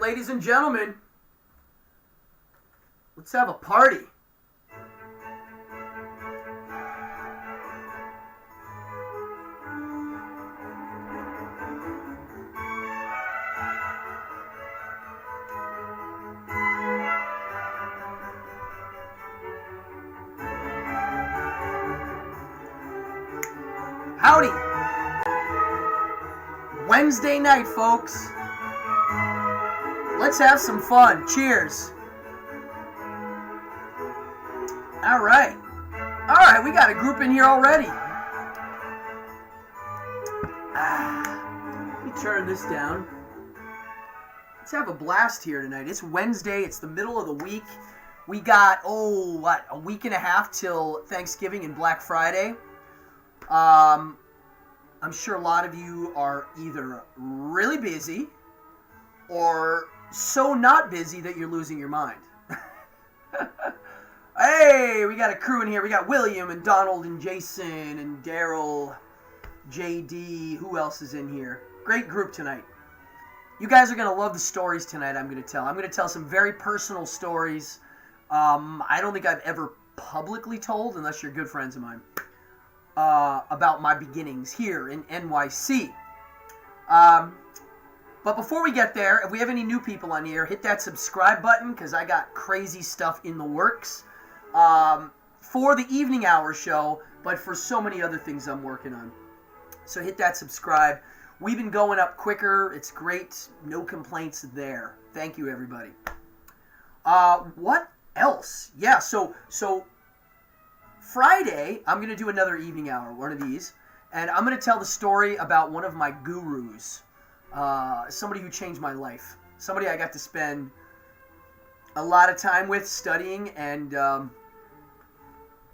ladies and gentlemen. Let's have a party. Howdy. Wednesday night, folks. Let's have some fun. Cheers. All right, we got a group in here already. Let me turn this down. Let's have a blast here tonight. It's Wednesday. It's the middle of the week. We got, a week and a half till Thanksgiving and Black Friday. I'm sure a lot of you are either really busy or so not busy that you're losing your mind. Hey, we got a crew in here. We got William and Donald and Jason and Daryl, JD. Who else is in here? Great group tonight. You guys are going to love the stories tonight I'm going to tell. I'm going to tell some very personal stories I don't think I've ever publicly told, unless you're good friends of mine, about my beginnings here in NYC. But before we get there, if we have any new people on here, hit that subscribe button because I got crazy stuff in the works. For the evening hour show, but for so many other things I'm working on. So hit that subscribe. We've been going up quicker. It's great. No complaints there. Thank you, everybody. What else? Yeah, so Friday, I'm going to do another evening hour, one of these, and I'm going to tell the story about one of my gurus, somebody who changed my life, somebody I got to spend a lot of time with studying, and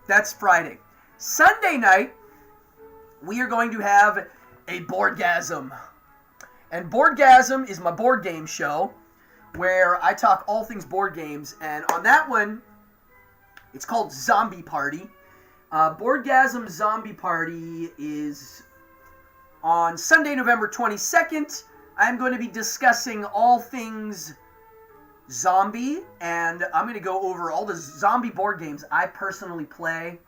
that's Friday. Sunday night, we are going to have a Boardgasm. And Boardgasm is my board game show where I talk all things board games. And on that one, it's called Zombie Party. Boardgasm Zombie Party is on Sunday, November 22nd. I'm going to be discussing all things zombie, and I'm going to go over all the zombie board games I personally play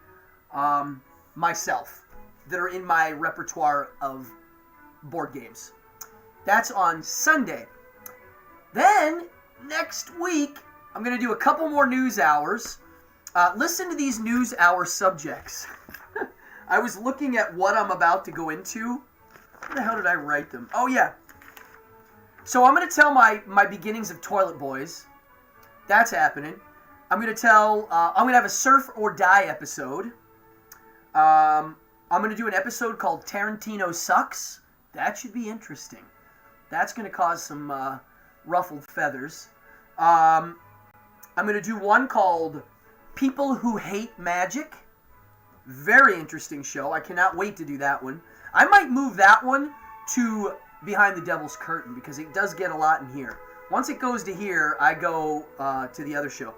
myself that are in my repertoire of board games. That's on Sunday. Then, next week, I'm going to do a couple more news hours. Listen to these news hour subjects. I was looking at what I'm about to go into. Where the hell did I write them? Oh, yeah. So I'm going to tell my beginnings of Toilet Boys. That's happening. I'm going to have a Surf or Die episode. I'm going to do an episode called Tarantino Sucks. That should be interesting. That's going to cause some ruffled feathers. I'm going to do one called People Who Hate Magic. Very interesting show. I cannot wait to do that one. I might move that one to Behind the Devil's Curtain because it does get a lot in here. Once it goes to here, I go to the other show.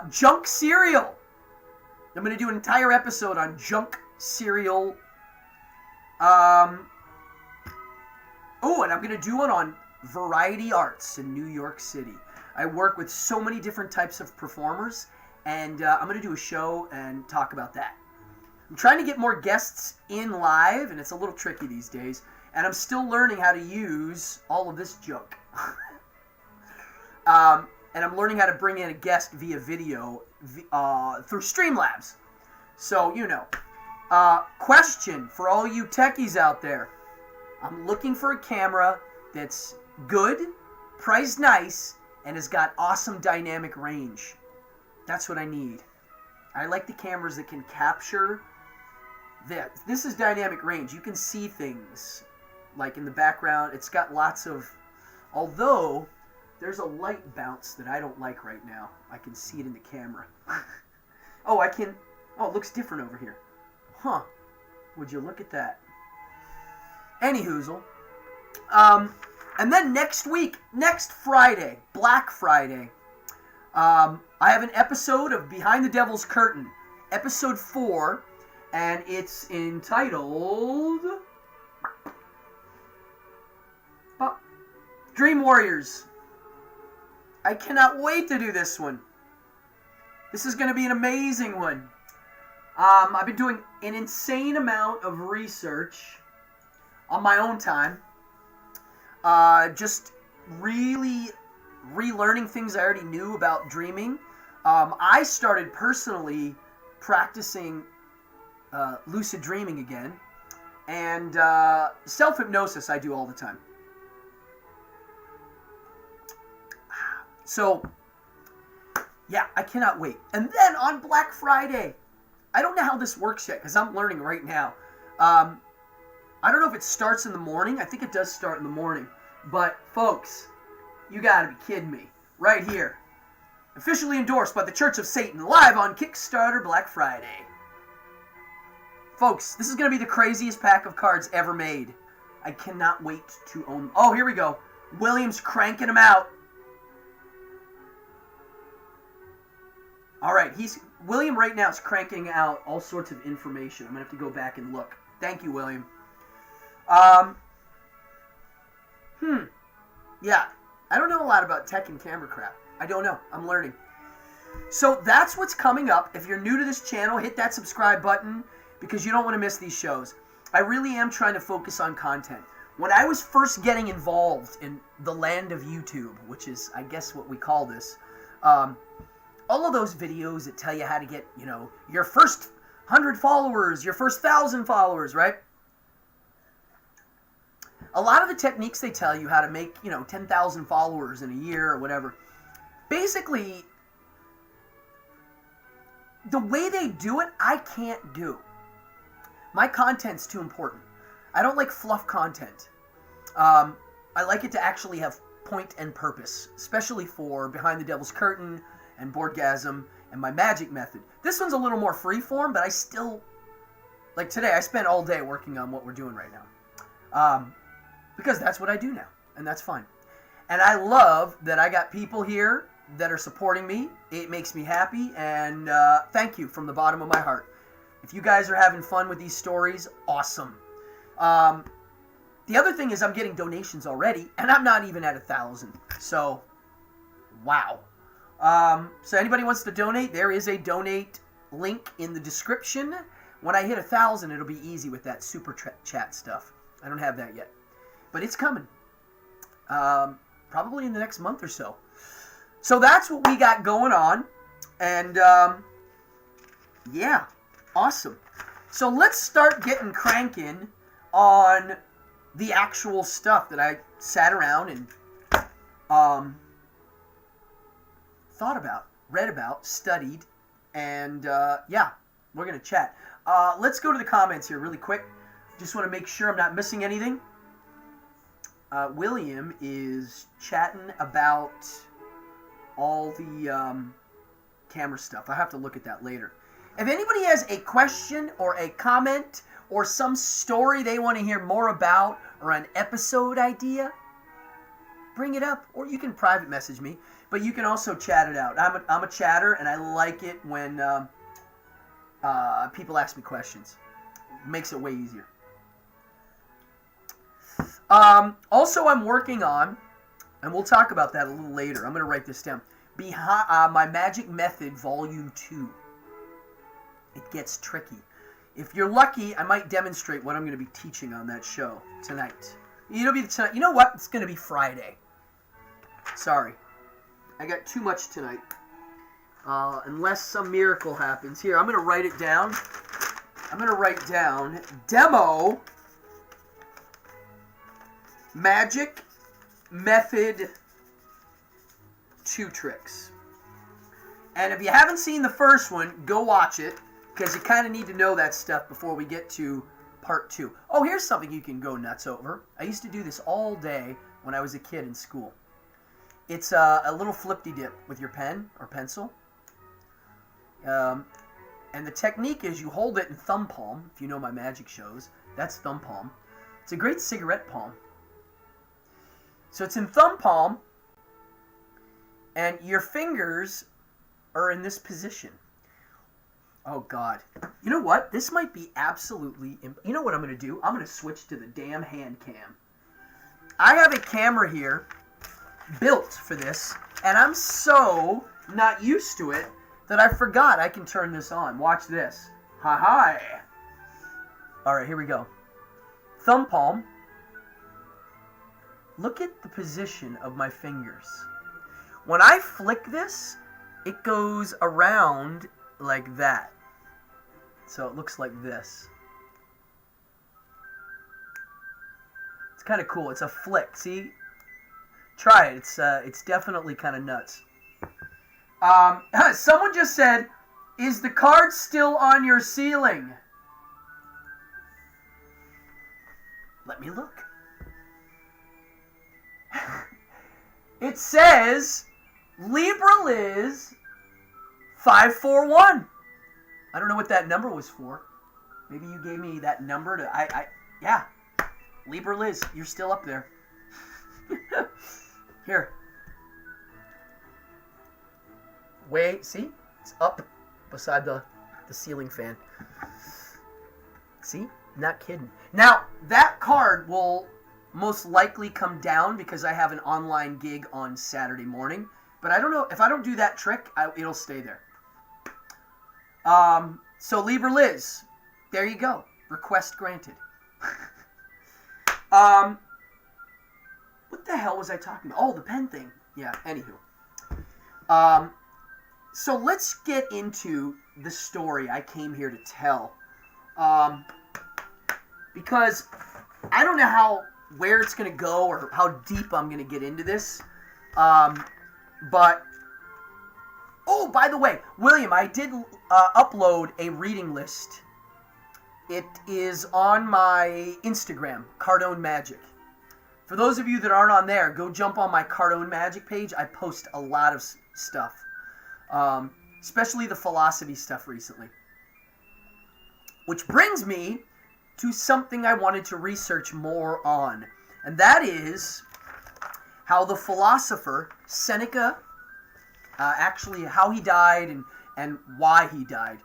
Junk cereal. I'm going to do an entire episode on junk cereal. And I'm going to do one on variety arts in New York City. I work with so many different types of performers, and I'm going to do a show and talk about that. I'm trying to get more guests in live, and it's a little tricky these days, and I'm still learning how to use all of this junk. And I'm learning how to bring in a guest via video through Streamlabs. So, question for all you techies out there. I'm looking for a camera that's good, priced nice, and has got awesome dynamic range. That's what I need. I like the cameras that can capture that. This is dynamic range. You can see things like in the background. It's got lots of, although there's a light bounce that I don't like right now. I can see it in the camera. It looks different over here. Huh. Would you look at that? Anyhoozle. And then next week, next Friday, Black Friday, I have an episode of Behind the Devil's Curtain, episode 4, and it's entitled Dream Warriors. I cannot wait to do this one. This is going to be an amazing one. I've been doing an insane amount of research on my own time. Just really relearning things I already knew about dreaming. I started personally practicing lucid dreaming again. And self-hypnosis I do all the time. So, yeah, I cannot wait. And then on Black Friday, I don't know how this works yet because I'm learning right now. I don't know if it starts in the morning. I think it does start in the morning. But, folks, you gotta be kidding me. Right here. Officially endorsed by the Church of Satan, live on Kickstarter Black Friday. Folks, this is going to be the craziest pack of cards ever made. I cannot wait to own them. Oh, here we go. William's cranking them out. All right, William right now is cranking out all sorts of information. I'm going to have to go back and look. Thank you, William. Yeah, I don't know a lot about tech and camera crap. I don't know. I'm learning. So that's what's coming up. If you're new to this channel, hit that subscribe button because you don't want to miss these shows. I really am trying to focus on content. When I was first getting involved in the land of YouTube, which is, I guess, what we call this, all of those videos that tell you how to get, your first 100 followers, your first 1,000 followers, right? A lot of the techniques they tell you how to make, 10,000 followers in a year or whatever. Basically, the way they do it, I can't do. My content's too important. I don't like fluff content. I like it to actually have point and purpose, especially for Behind the Devil's Curtain and Boardgasm and my magic method. This one's a little more freeform, but I still, like today, I spent all day working on what we're doing right now. Because that's what I do now, and that's fine. And I love that I got people here that are supporting me. It makes me happy, and thank you from the bottom of my heart. If you guys are having fun with these stories, awesome. The other thing is I'm getting donations already, and I'm not even at 1,000. So, wow. So anybody wants to donate, there is a donate link in the description. When I hit 1,000, it'll be easy with that super chat stuff. I don't have that yet, but it's coming. Probably in the next month or so. So that's what we got going on, and yeah, awesome. So let's start getting cranking on the actual stuff that I sat around and thought about, read about, studied, and yeah, we're going to chat. Let's go to the comments here really quick. Just want to make sure I'm not missing anything. William is chatting about all the camera stuff. I have to look at that later. If anybody has a question or a comment or some story they want to hear more about or an episode idea, bring it up, or you can private message me, but you can also chat it out. I'm a chatter, and I like it when people ask me questions. It makes it way easier. Also, I'm working on, and we'll talk about that a little later. I'm going to write this down. Behind my Magic Method Volume 2. It gets tricky. If you're lucky, I might demonstrate what I'm going to be teaching on that show tonight. It'll be tonight. You know what? It's going to be Friday. Sorry. I got too much tonight. Unless some miracle happens. Here, I'm going to write it down. I'm going to write down Demo Magic Method 2 Tricks. And if you haven't seen the first one, go watch it, because you kind of need to know that stuff before we get to part 2. Oh, here's something you can go nuts over. I used to do this all day when I was a kid in school. It's a little flip-de-dip with your pen or pencil. And the technique is you hold it in thumb palm. If you know my magic shows, that's thumb palm. It's a great cigarette palm. So it's in thumb palm, and your fingers are in this position. Oh, God. You know what? This might be absolutely... You know what I'm going to do? I'm going to switch to the damn hand cam. I have a camera here built for this. And I'm so not used to it that I forgot I can turn this on. Watch this. Hi. All right, here we go. Thumb palm. Look at the position of my fingers. When I flick this, it goes around like that. So it looks like this. It's kind of cool. It's a flick. See? Try it. It's definitely kind of nuts. Someone just said, "Is the card still on your ceiling?" Let me look. It says Libra Liz 541. I don't know what that number was for. Maybe you gave me that number to yeah. Libra Liz, you're still up there. Here. Wait, see? It's up beside the ceiling fan. See? Not kidding. Now, that card will most likely come down because I have an online gig on Saturday morning. But I don't know. If I don't do that trick, it'll stay there. So Libra Liz, there you go. Request granted. What the hell was I talking about? Oh, the pen thing. Yeah, anywho. So let's get into the story I came here to tell. Because I don't know where it's going to go or how deep I'm going to get into this. But, oh, by the way, William, I did upload a reading list. It is on my Instagram, Cardone Magic. For those of you that aren't on there, go jump on my Cardone Magic page. I post a lot of stuff, especially the philosophy stuff recently. Which brings me to something I wanted to research more on, and that is how the philosopher Seneca, actually how he died and why he died.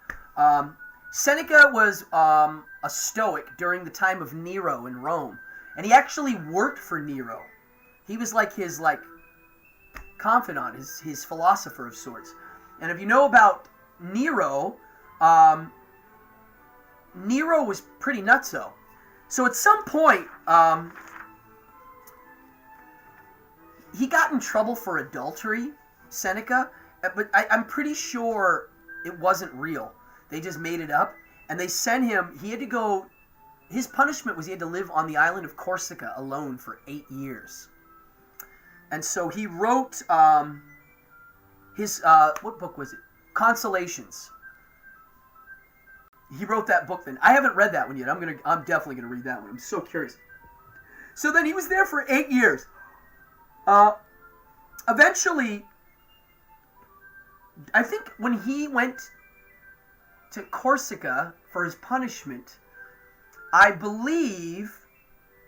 Seneca was a Stoic during the time of Nero in Rome, and he actually worked for Nero. He was like his confidant, his philosopher of sorts. And if you know about Nero, Nero was pretty nutso. So at some point, he got in trouble for adultery, Seneca, but I'm pretty sure it wasn't real. They just made it up, and they sent him, he had to go, his punishment was he had to live on the island of Corsica alone for 8 years. And so he wrote his, what book was it? Consolations. He wrote that book then. I haven't read that one yet. I'm definitely gonna read that one. I'm so curious. So then he was there for 8 years. Eventually, I think when he went to Corsica for his punishment, I believe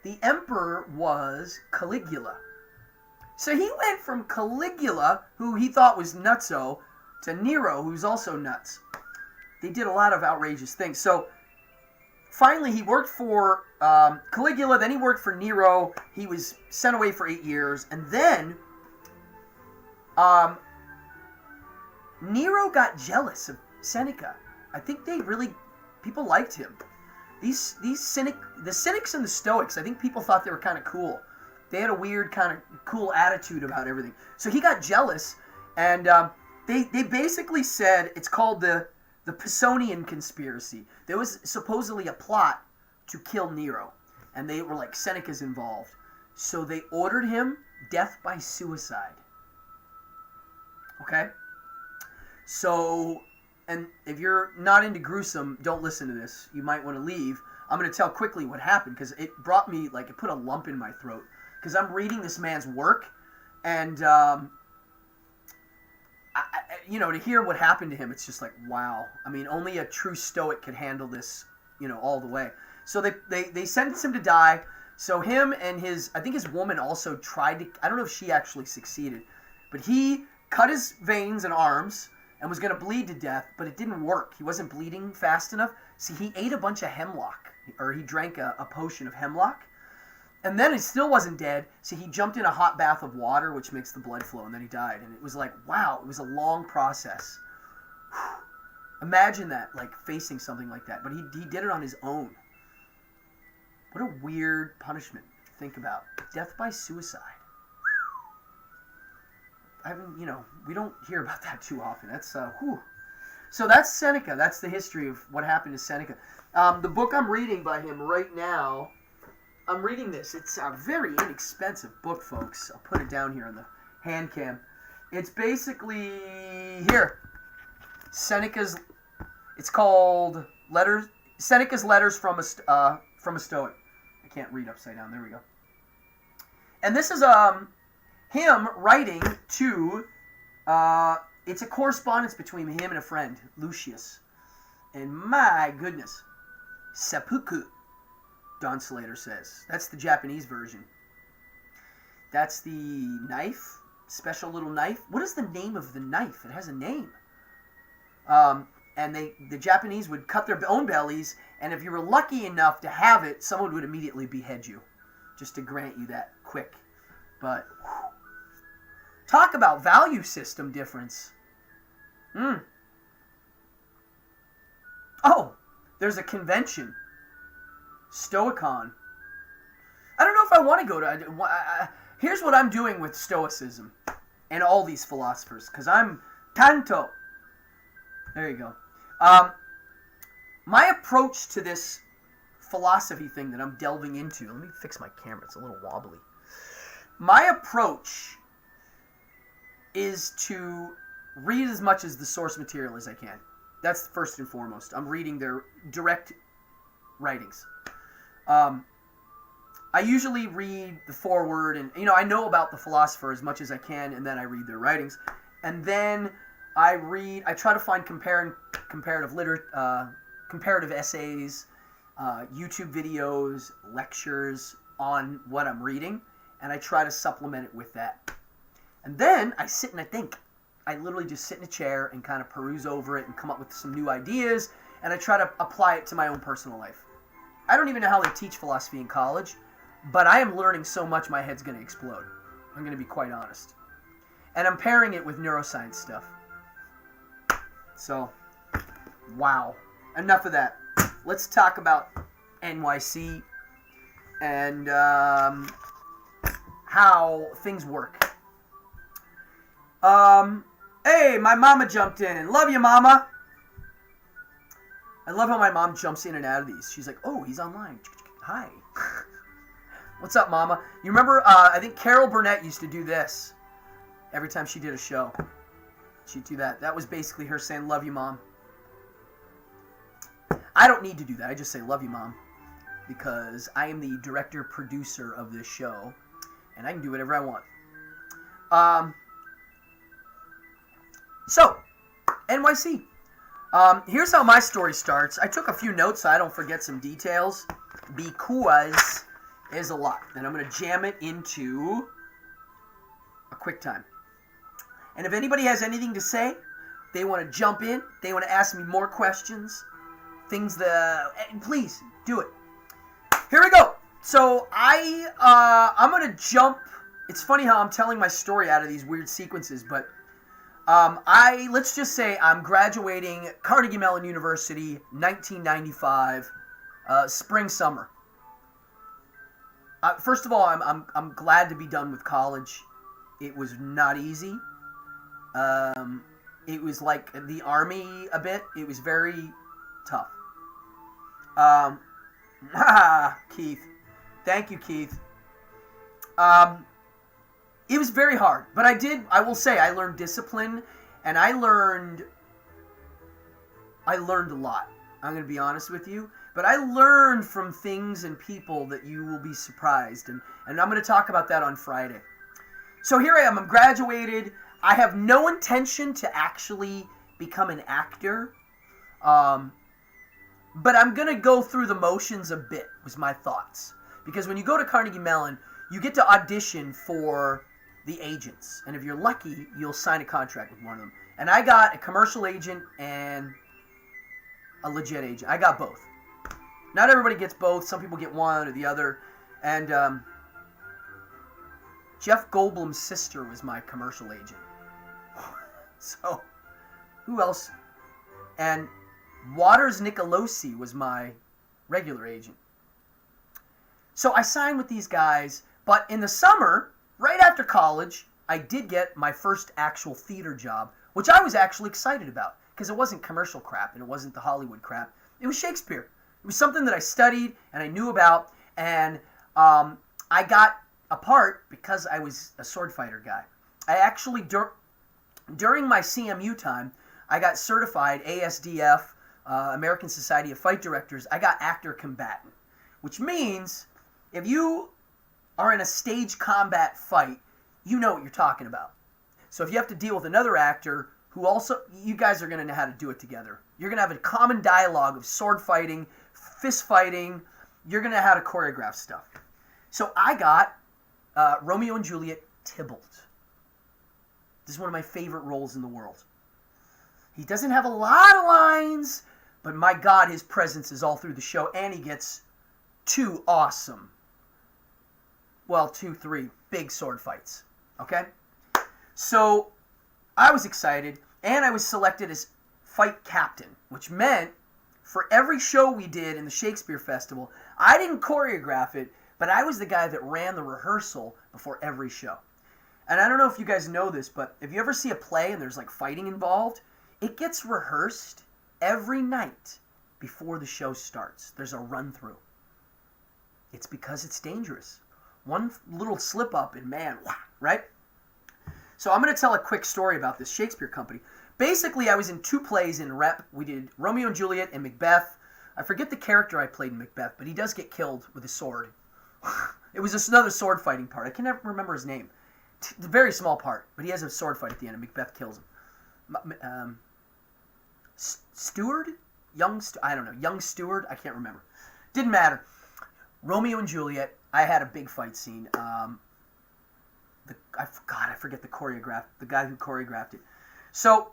the emperor was Caligula. So he went from Caligula, who he thought was nutso, to Nero, who's also nuts. They did a lot of outrageous things. So finally he worked for Caligula, then he worked for Nero. He was sent away for 8 years, and then Nero got jealous of Seneca. I think people liked him. The Cynics and the Stoics, I think people thought they were kind of cool. They had a weird kind of cool attitude about everything. So he got jealous, and they basically said it's called the Pisonian conspiracy. There was supposedly a plot to kill Nero, and they were like, Seneca's involved. So they ordered him death by suicide. Okay? So, and if you're not into gruesome, don't listen to this. You might want to leave. I'm going to tell quickly what happened, because it brought me, it put a lump in my throat. Because I'm reading this man's work, and, to hear what happened to him, it's just like, wow. I mean, only a true Stoic could handle this, all the way. So they sentenced him to die. So him and I think his woman also tried to, I don't know if she actually succeeded, but he cut his veins and arms and was going to bleed to death, but it didn't work. He wasn't bleeding fast enough. See, he ate a bunch of hemlock, or he drank a potion of hemlock, And then he still wasn't dead, so he jumped in a hot bath of water, which makes the blood flow, and then he died. And it was like, wow, it was a long process. Imagine that, like, facing something like that. But he did it on his own. What a weird punishment to think about. Death by suicide. I haven't, we don't hear about that too often. That's, whew. So that's Seneca. That's the history of what happened to Seneca. The book I'm reading by him right now, I'm reading this. It's a very inexpensive book, folks. I'll put it down here on the hand cam. It's basically, here, Seneca's, it's called Seneca's Letters from a Stoic. I can't read upside down. There we go. And this is him writing to, it's a correspondence between him and a friend, Lucius. And my goodness, seppuku, Don Slater says. That's the Japanese version. That's the knife, special little knife. What is the name of the knife? It has a name. And the Japanese would cut their own bellies, and if you were lucky enough to have it, someone would immediately behead you, just to grant you that quick. But, whew. Talk about value system difference. Oh, there's a convention. Stoicon. I don't know if I want to go to... here's what I'm doing with Stoicism and all these philosophers, because I'm tanto. There you go. My approach to this philosophy thing that I'm delving into... Let me fix my camera. It's a little wobbly. My approach is to read as much as the source material as I can. That's first and foremost. I'm reading their direct writings. I usually read the foreword, and I know about the philosopher as much as I can, and then I read their writings, and then I try to find comparative essays, YouTube videos, lectures on what I'm reading, and I try to supplement it with that. And then I sit and I think. I literally just sit in a chair and kind of peruse over it and come up with some new ideas, and I try to apply it to my own personal life. I don't even know how they teach philosophy in college, but I am learning so much my head's going to explode. I'm going to be quite honest. And I'm pairing it with neuroscience stuff. So, wow. Enough of that. Let's talk about NYC and how things work. Hey, my mama jumped in. Love you, mama. I love how my mom jumps in and out of these. She's like, oh, he's online. Hi. What's up, mama? You remember, I think Carol Burnett used to do this every time she did a show. She'd do that. That was basically her saying, love you, mom. I don't need to do that. I just say, love you, mom. Because I am the director-producer of this show, and I can do whatever I want. So, NYC. Here's how my story starts. I took a few notes so I don't forget some details, because there's a lot, and I'm going to jam it into a quick time. And if anybody has anything to say, they want to jump in, they want to ask me more questions, please do it. Here we go. So I'm going to jump. It's funny how I'm telling my story out of these weird sequences, but let's just say I'm graduating Carnegie Mellon University, 1995, spring, summer. First of all, I'm glad to be done with college. It was not easy. It was like the Army a bit. It was very tough. Keith. Thank you, Keith. It was very hard, but I will say, I learned discipline, and I learned a lot. I'm going to be honest with you, but I learned from things and people that you will be surprised, and I'm going to talk about that on Friday. So here I am, I'm graduated. I have no intention to actually become an actor, but I'm going to go through the motions a bit, was my thoughts. Because when you go to Carnegie Mellon, you get to audition for the agents. And if you're lucky, you'll sign a contract with one of them. And I got a commercial agent and a legit agent. I got both. Not everybody gets both. Some people get one or the other. And Jeff Goldblum's sister was my commercial agent. So, who else? And Waters Nicolosi was my regular agent. So I signed with these guys, but in the summer, right after college, I did get my first actual theater job, which I was actually excited about, because it wasn't commercial crap and it wasn't the Hollywood crap. It was Shakespeare. It was something that I studied and I knew about, and I got a part because I was a sword fighter guy. I actually, during my CMU time, I got certified ASDF, American Society of Fight Directors. I got actor combatant, which means if you are in a stage combat fight, you know what you're talking about. So if you have to deal with another actor who also, you guys are going to know how to do it together. You're going to have a common dialogue of sword fighting, fist fighting. You're going to know how to choreograph stuff. So I got Romeo and Juliet Tybalt. This is one of my favorite roles in the world. He doesn't have a lot of lines, but my God, his presence is all through the show, and he gets 2 awesome, 3 big sword fights, okay? So I was excited, and I was selected as fight captain, which meant for every show we did in the Shakespeare Festival, I didn't choreograph it, but I was the guy that ran the rehearsal before every show. And I don't know if you guys know this, but if you ever see a play and there's like fighting involved, it gets rehearsed every night before the show starts. There's a run-through. It's because it's dangerous. One little slip-up and man, right? So I'm going to tell a quick story about this Shakespeare company. Basically, I was in 2 plays in rep. We did Romeo and Juliet and Macbeth. I forget the character I played in Macbeth, but he does get killed with a sword. It was just another sword fighting part. I can never remember his name. A very small part, but he has a sword fight at the end, and Macbeth kills him. Steward? I don't know. Young Steward? I can't remember. Didn't matter. Romeo and Juliet, I had a big fight scene. I forget the guy who choreographed it. So,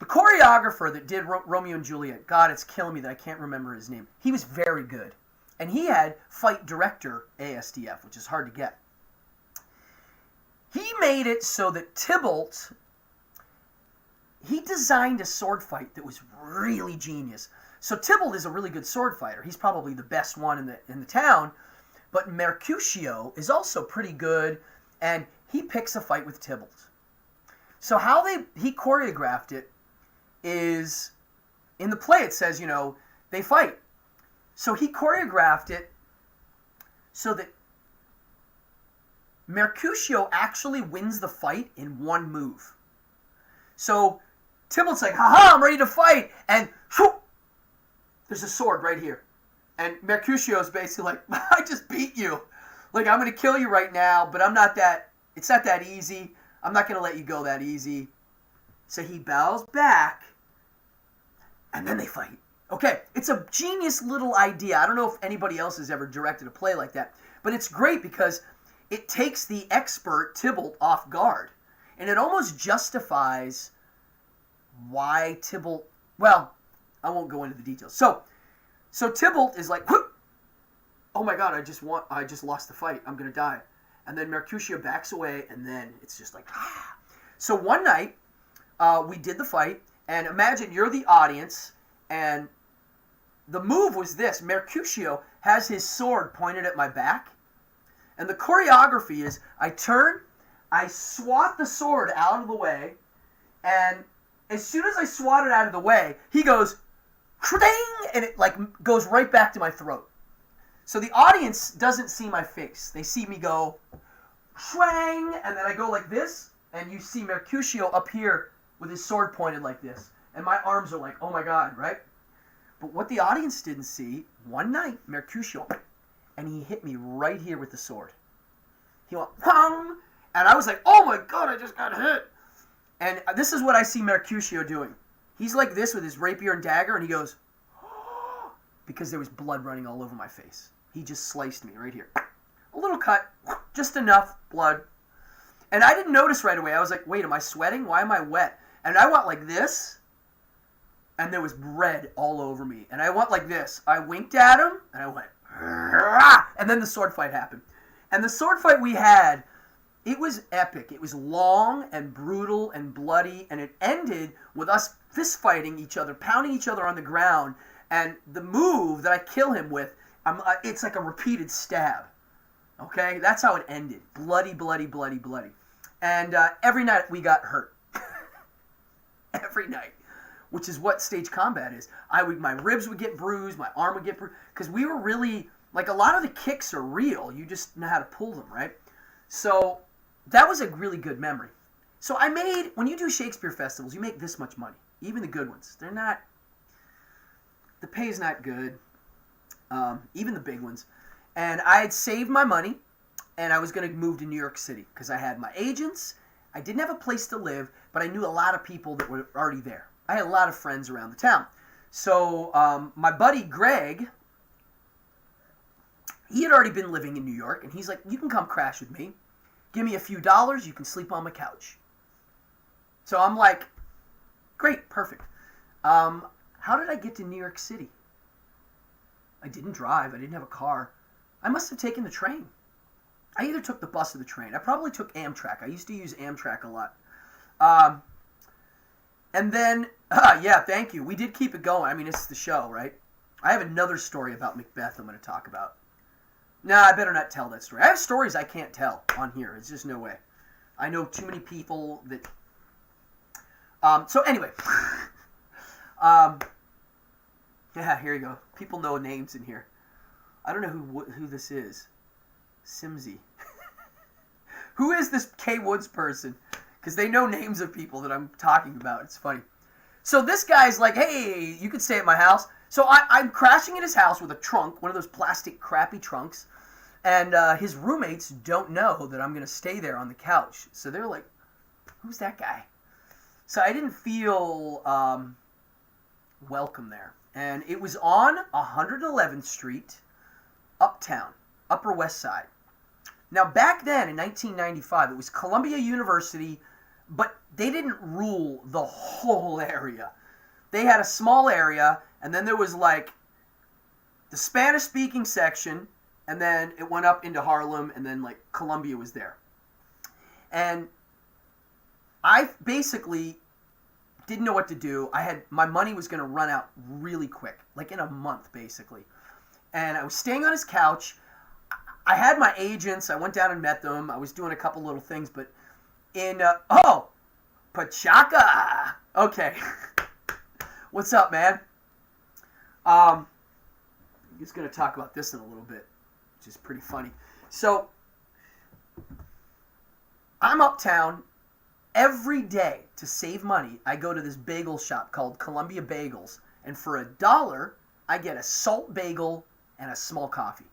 the choreographer that did Romeo and Juliet, God, it's killing me that I can't remember his name. He was very good. And he had fight director ASDF, which is hard to get. He made it so that Tybalt, he designed a sword fight that was really genius. So Tybalt is a really good sword fighter. He's probably the best one in the town. But Mercutio is also pretty good, and he picks a fight with Tybalt. So how he choreographed it is, in the play it says, they fight. So he choreographed it so that Mercutio actually wins the fight in 1 move. So Tybalt's like, haha, I'm ready to fight. And whoo, there's a sword right here. And Mercutio's basically like, I just beat you. Like, I'm going to kill you right now, but it's not that easy. I'm not going to let you go that easy. So he bows back, and then they fight. Okay, it's a genius little idea. I don't know if anybody else has ever directed a play like that, but it's great because it takes the expert Tybalt off guard. And it almost justifies why Tybalt... Well, I won't go into the details. So Tybalt is like, whoop! Oh my God, I just lost the fight. I'm going to die. And then Mercutio backs away, and then it's just like, ah. So one night, we did the fight, and imagine you're the audience, and the move was this. Mercutio has his sword pointed at my back, and the choreography is I turn, I swat the sword out of the way, and as soon as I swat it out of the way, he goes, ding, and it like goes right back to my throat. So the audience doesn't see my face. They see me go, swang, and then I go like this, and you see Mercutio up here with his sword pointed like this. And my arms are like, oh my God, right? But what the audience didn't see, one night, Mercutio, and he hit me right here with the sword. He went, whang, and I was like, oh my God, I just got hit. And this is what I see Mercutio doing. He's like this with his rapier and dagger, and he goes, because there was blood running all over my face. He just sliced me right here. A little cut, just enough blood. And I didn't notice right away. I was like, wait, am I sweating? Why am I wet? And I went like this, and there was red all over me. And I went like this. I winked at him, and I went, and then the sword fight happened. And the sword fight we had It was epic. It was long and brutal and bloody, and it ended with us fist fighting each other, pounding each other on the ground, and the move that I kill him with, it's like a repeated stab. Okay? That's how it ended. Bloody, bloody, bloody, bloody. And every night we got hurt. Every night. Which is what stage combat is. My ribs would get bruised, my arm would get bruised, because we were really, like, a lot of the kicks are real. You just know how to pull them, right? So that was a really good memory. So when you do Shakespeare festivals, you make this much money. Even the good ones. The pay's not good. Even the big ones. And I had saved my money, and I was going to move to New York City, because I had my agents. I didn't have a place to live, but I knew a lot of people that were already there. I had a lot of friends around the town. So my buddy Greg, he had already been living in New York, and he's like, you can come crash with me. Give me a few dollars, you can sleep on my couch. So I'm like, great, perfect. How did I get to New York City? I didn't drive. I didn't have a car. I must have taken the train. I either took the bus or the train. I probably took Amtrak. I used to use Amtrak a lot. And then, yeah, thank you. We did keep it going. I mean, it's the show, right? I have another story about Macbeth I'm going to talk about. Nah, I better not tell that story. I have stories I can't tell on here. It's just no way. I know too many people that... So anyway. Yeah, here you go. People know names in here. I don't know who this is. Simsy. Who is this K Woods person? Because they know names of people that I'm talking about. It's funny. So this guy's like, hey, you could stay at my house. So I'm crashing at his house with a trunk, one of those plastic crappy trunks. And his roommates don't know that I'm going to stay there on the couch. So they're like, who's that guy? So I didn't feel welcome there. And it was on 111th Street, uptown, Upper West Side. Now, back then, in 1995, it was Columbia University, but they didn't rule the whole area. They had a small area, and then there was, like, the Spanish-speaking section, and then it went up into Harlem, and then, like, Columbia was there. And I basically didn't know what to do. My money was going to run out really quick, like in a month, basically. And I was staying on his couch. I had my agents. I went down and met them. I was doing a couple little things, but Pachaka. Okay. What's up, man? I'm just going to talk about this in a little bit, which is pretty funny. So, I'm uptown. Every day, to save money, I go to this bagel shop called Columbia Bagels, and for $1, I get a salt bagel and a small coffee,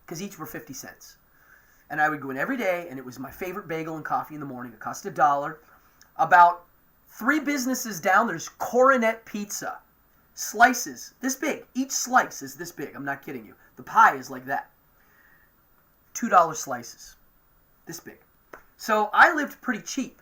because each were 50 cents. And I would go in every day, and it was my favorite bagel and coffee in the morning. It cost $1. About 3 businesses down, there's Coronet Pizza. Slices, this big. Each slice is this big. I'm not kidding you. The pie is like that. $2 slices. This big. So I lived pretty cheap.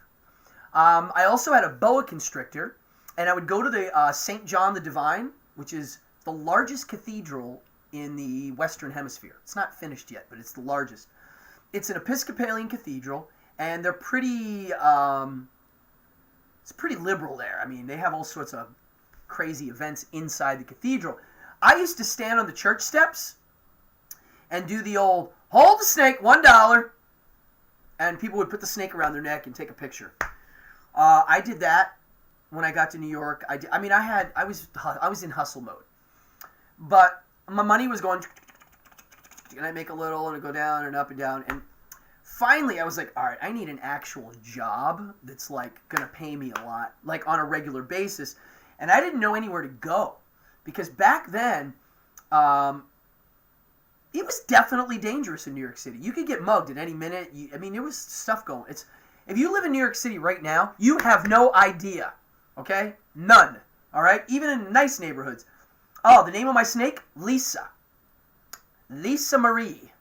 I also had a boa constrictor, and I would go to the St. John the Divine, which is the largest cathedral in the Western Hemisphere. It's not finished yet, but it's the largest. It's an Episcopalian cathedral, and they're pretty, it's pretty liberal there. I mean, they have all sorts of crazy events inside the cathedral. I used to stand on the church steps and do the old, hold the snake, $1. And people would put the snake around their neck and take a picture. I did that when I got to New York. I was in hustle mode. But my money was going, and I make a little, and I go down and up and down. And finally, I was like, all right, I need an actual job that's, like, going to pay me a lot, like, on a regular basis. And I didn't know anywhere to go. Because back then, it was definitely dangerous in New York City. You could get mugged at any minute. There was stuff going. If you live in New York City right now, you have no idea. Okay? None. All right? Even in nice neighborhoods. Oh, the name of my snake? Lisa. Lisa Marie.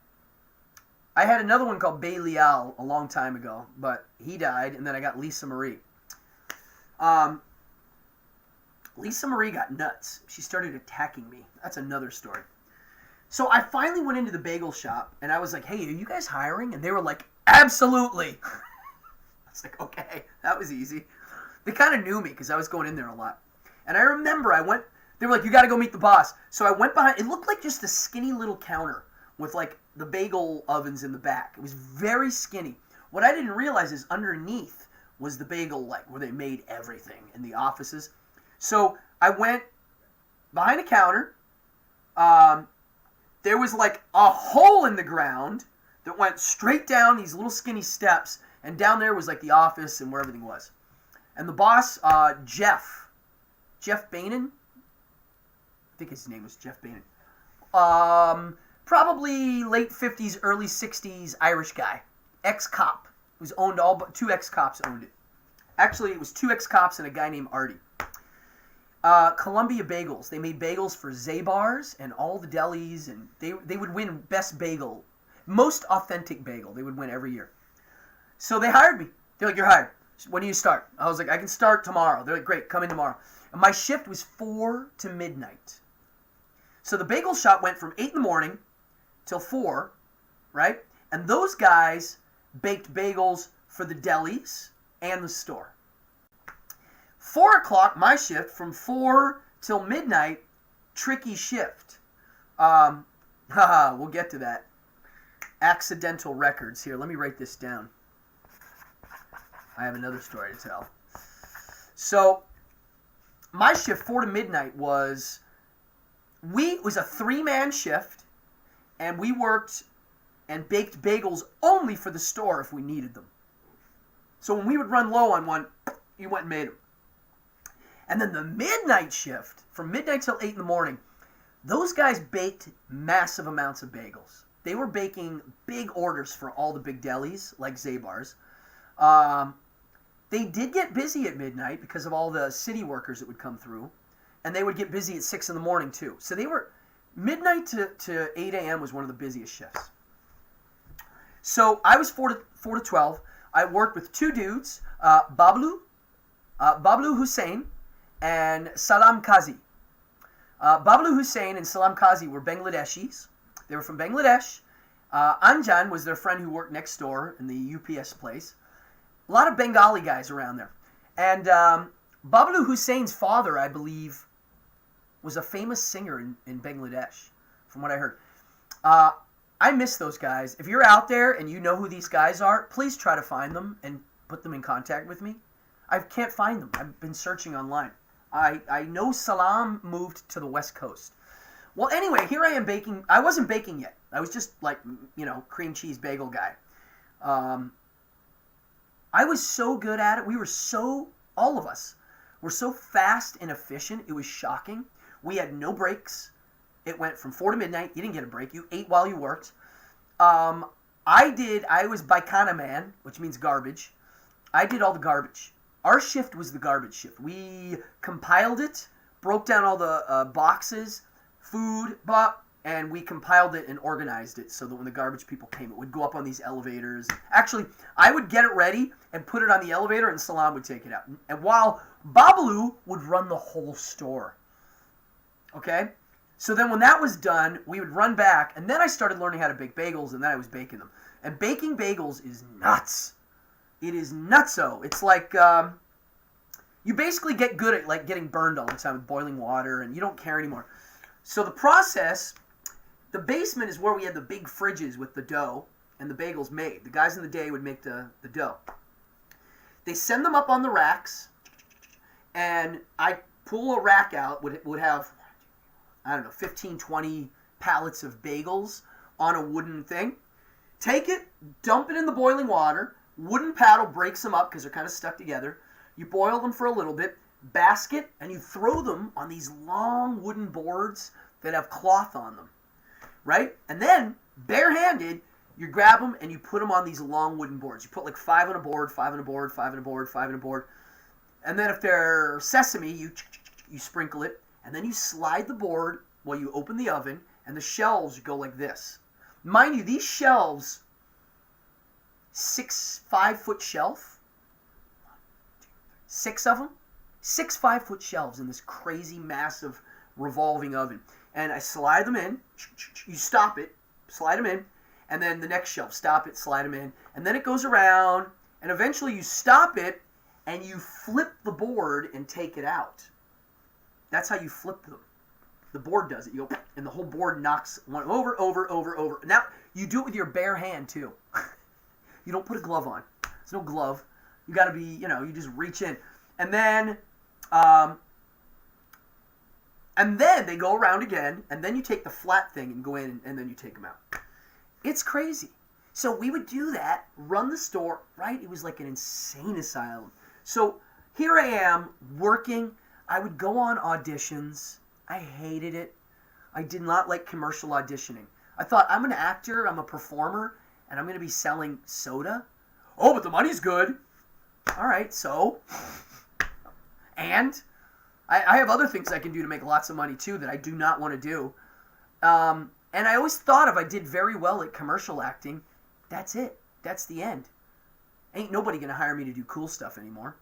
I had another one called Belial a long time ago, but he died, and then I got Lisa Marie. Lisa Marie got nuts. She started attacking me. That's another story. So I finally went into the bagel shop, and I was like, hey, are you guys hiring? And they were like, Absolutely. I was like, okay, that was easy. They kind of knew me because I was going in there a lot. And I remember they were like, you got to go meet the boss. So I went behind, it looked like just a skinny little counter with like the bagel ovens in the back. It was very skinny. What I didn't realize is underneath was the bagel, like where they made everything in the offices. So I went behind a counter. There was like a hole in the ground that went straight down these little skinny steps. And down there was like the office and where everything was. And the boss, Jeff Bainan, I think his name was Jeff Bainan. Probably late 50s, early 60s Irish guy. Ex-cop. It was owned two ex-cops owned it. Actually, it was two ex-cops and a guy named Artie. Columbia Bagels. They made bagels for Zabar's and all the delis, and they would win best bagel. Most authentic bagel. They would win every year. So they hired me. They're like, you're hired. When do you start? I was like, I can start tomorrow. They're like, great, come in tomorrow. And my shift was 4 to midnight. So the bagel shop went from 8 in the morning till 4, right? And those guys baked bagels for the delis and the store. 4 o'clock, my shift, from 4 till midnight, tricky shift. We'll get to that. Accidental records. Here, let me write this down. I have another story to tell. So, my shift, 4 to midnight, was a 3-man shift, and we worked and baked bagels only for the store if we needed them. So when we would run low on one, you went and made them. And then the midnight shift, from midnight till 8 in the morning, those guys baked massive amounts of bagels. They were baking big orders for all the big delis, like Zabar's. They did get busy at midnight because of all the city workers that would come through. And they would get busy at 6 in the morning, too. So they were, midnight to 8 a.m. was one of the busiest shifts. So I was 4 to 12. I worked with 2 dudes, Bablu Hussain and Salam Kazi. Bablu Hussain and Salam Kazi were Bangladeshis. They were from Bangladesh. Anjan was their friend who worked next door in the UPS place. A lot of Bengali guys around there. And Bablu Hussain's father, I believe, was a famous singer in Bangladesh, from what I heard. I miss those guys. If you're out there and you know who these guys are, please try to find them and put them in contact with me. I can't find them. I've been searching online. I know Salam moved to the West Coast. Well, anyway, here I am baking. I wasn't baking yet. I was just like, cream cheese bagel guy. I was so good at it. All of us were so fast and efficient. It was shocking. We had no breaks. It went from 4 to midnight. You didn't get a break. You ate while you worked. I was Baikana man, which means garbage. I did all the garbage. Our shift was the garbage shift. We compiled it, broke down all the boxes, food, and we compiled it and organized it so that when the garbage people came, it would go up on these elevators. Actually, I would get it ready and put it on the elevator, and Salam would take it out. And while Babalu would run the whole store. Okay? So then when that was done, we would run back, and then I started learning how to bake bagels, and then I was baking them. And baking bagels is nuts. It is nutso. It's like you basically get good at like getting burned all the time with boiling water, and you don't care anymore. So the process, the basement is where we had the big fridges with the dough and the bagels made. The guys in the day would make the dough. They send them up on the racks, and I pull a rack out, would have, 15, 20 pallets of bagels on a wooden thing. Take it, dump it in the boiling water. Wooden paddle breaks them up because they're kind of stuck together. You boil them for a little bit, basket, and you throw them on these long wooden boards that have cloth on them, right? And then, barehanded, you grab them and you put them on these long wooden boards. You put like 5 on a board, 5 on a board, 5 on a board, 5 on a board. And then if they're sesame, you sprinkle it, and then you slide the board while you open the oven, and the shelves go like this. Mind you, these shelves, 5-foot shelf, 6 of them, 6 5-foot shelves in this crazy, massive, revolving oven. And I slide them in, you stop it, slide them in, and then the next shelf, stop it, slide them in, and then it goes around, and eventually you stop it, and you flip the board and take it out. That's how you flip them. The board does it. You go, and the whole board knocks one over. Now, you do it with your bare hand, too. You don't put a glove on. There's no glove. You got to be, you just reach in. And then they go around again, and then you take the flat thing and go in, and then you take them out. It's crazy. So we would do that, run the store, right? It was like an insane asylum. So here I am working. I would go on auditions. I hated it. I did not like commercial auditioning. I thought, I'm an actor, I'm a performer, and I'm going to be selling soda. Oh, but the money's good. All right, so. And I have other things I can do to make lots of money, too, that I do not want to do. And I always thought if I did very well at commercial acting, that's it. That's the end. Ain't nobody going to hire me to do cool stuff anymore.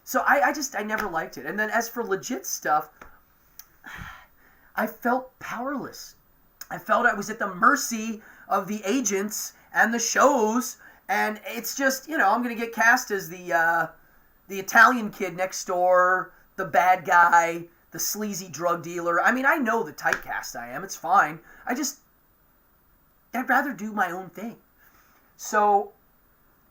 So I never liked it. And then as for legit stuff, I felt powerless. I felt I was at the mercy of the agents and the shows, and it's just, I'm going to get cast as the Italian kid next door, the bad guy, the sleazy drug dealer. I mean, I know the typecast I am. It's fine. I'd rather do my own thing. So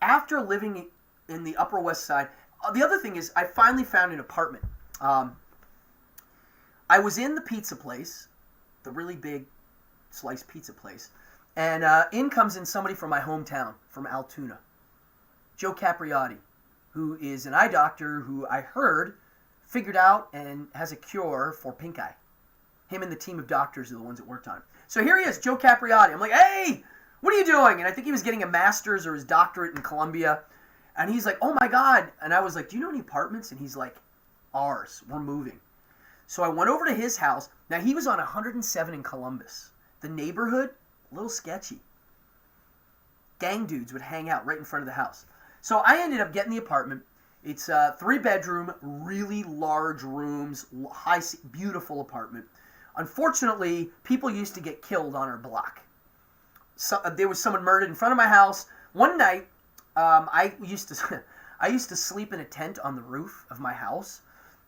after living in the Upper West Side, the other thing is I finally found an apartment. I was in the pizza place, the really big sliced pizza place, and in comes somebody from my hometown, from Altoona, Joe Capriotti, who is an eye doctor who I heard figured out and has a cure for pink eye. Him and the team of doctors are the ones that worked on it. So here he is, Joe Capriotti. I'm like, hey, what are you doing? And I think he was getting a master's or his doctorate in Columbia. And he's like, oh my God. And I was like, do you know any apartments? And he's like, ours. We're moving. So I went over to his house. Now, he was on 107 in Columbus. The neighborhood, a little sketchy. Gang dudes would hang out right in front of the house. So I ended up getting the apartment. It's a 3-bedroom, really large rooms, beautiful apartment. Unfortunately, people used to get killed on our block. So, there was someone murdered in front of my house. One night, I used to sleep in a tent on the roof of my house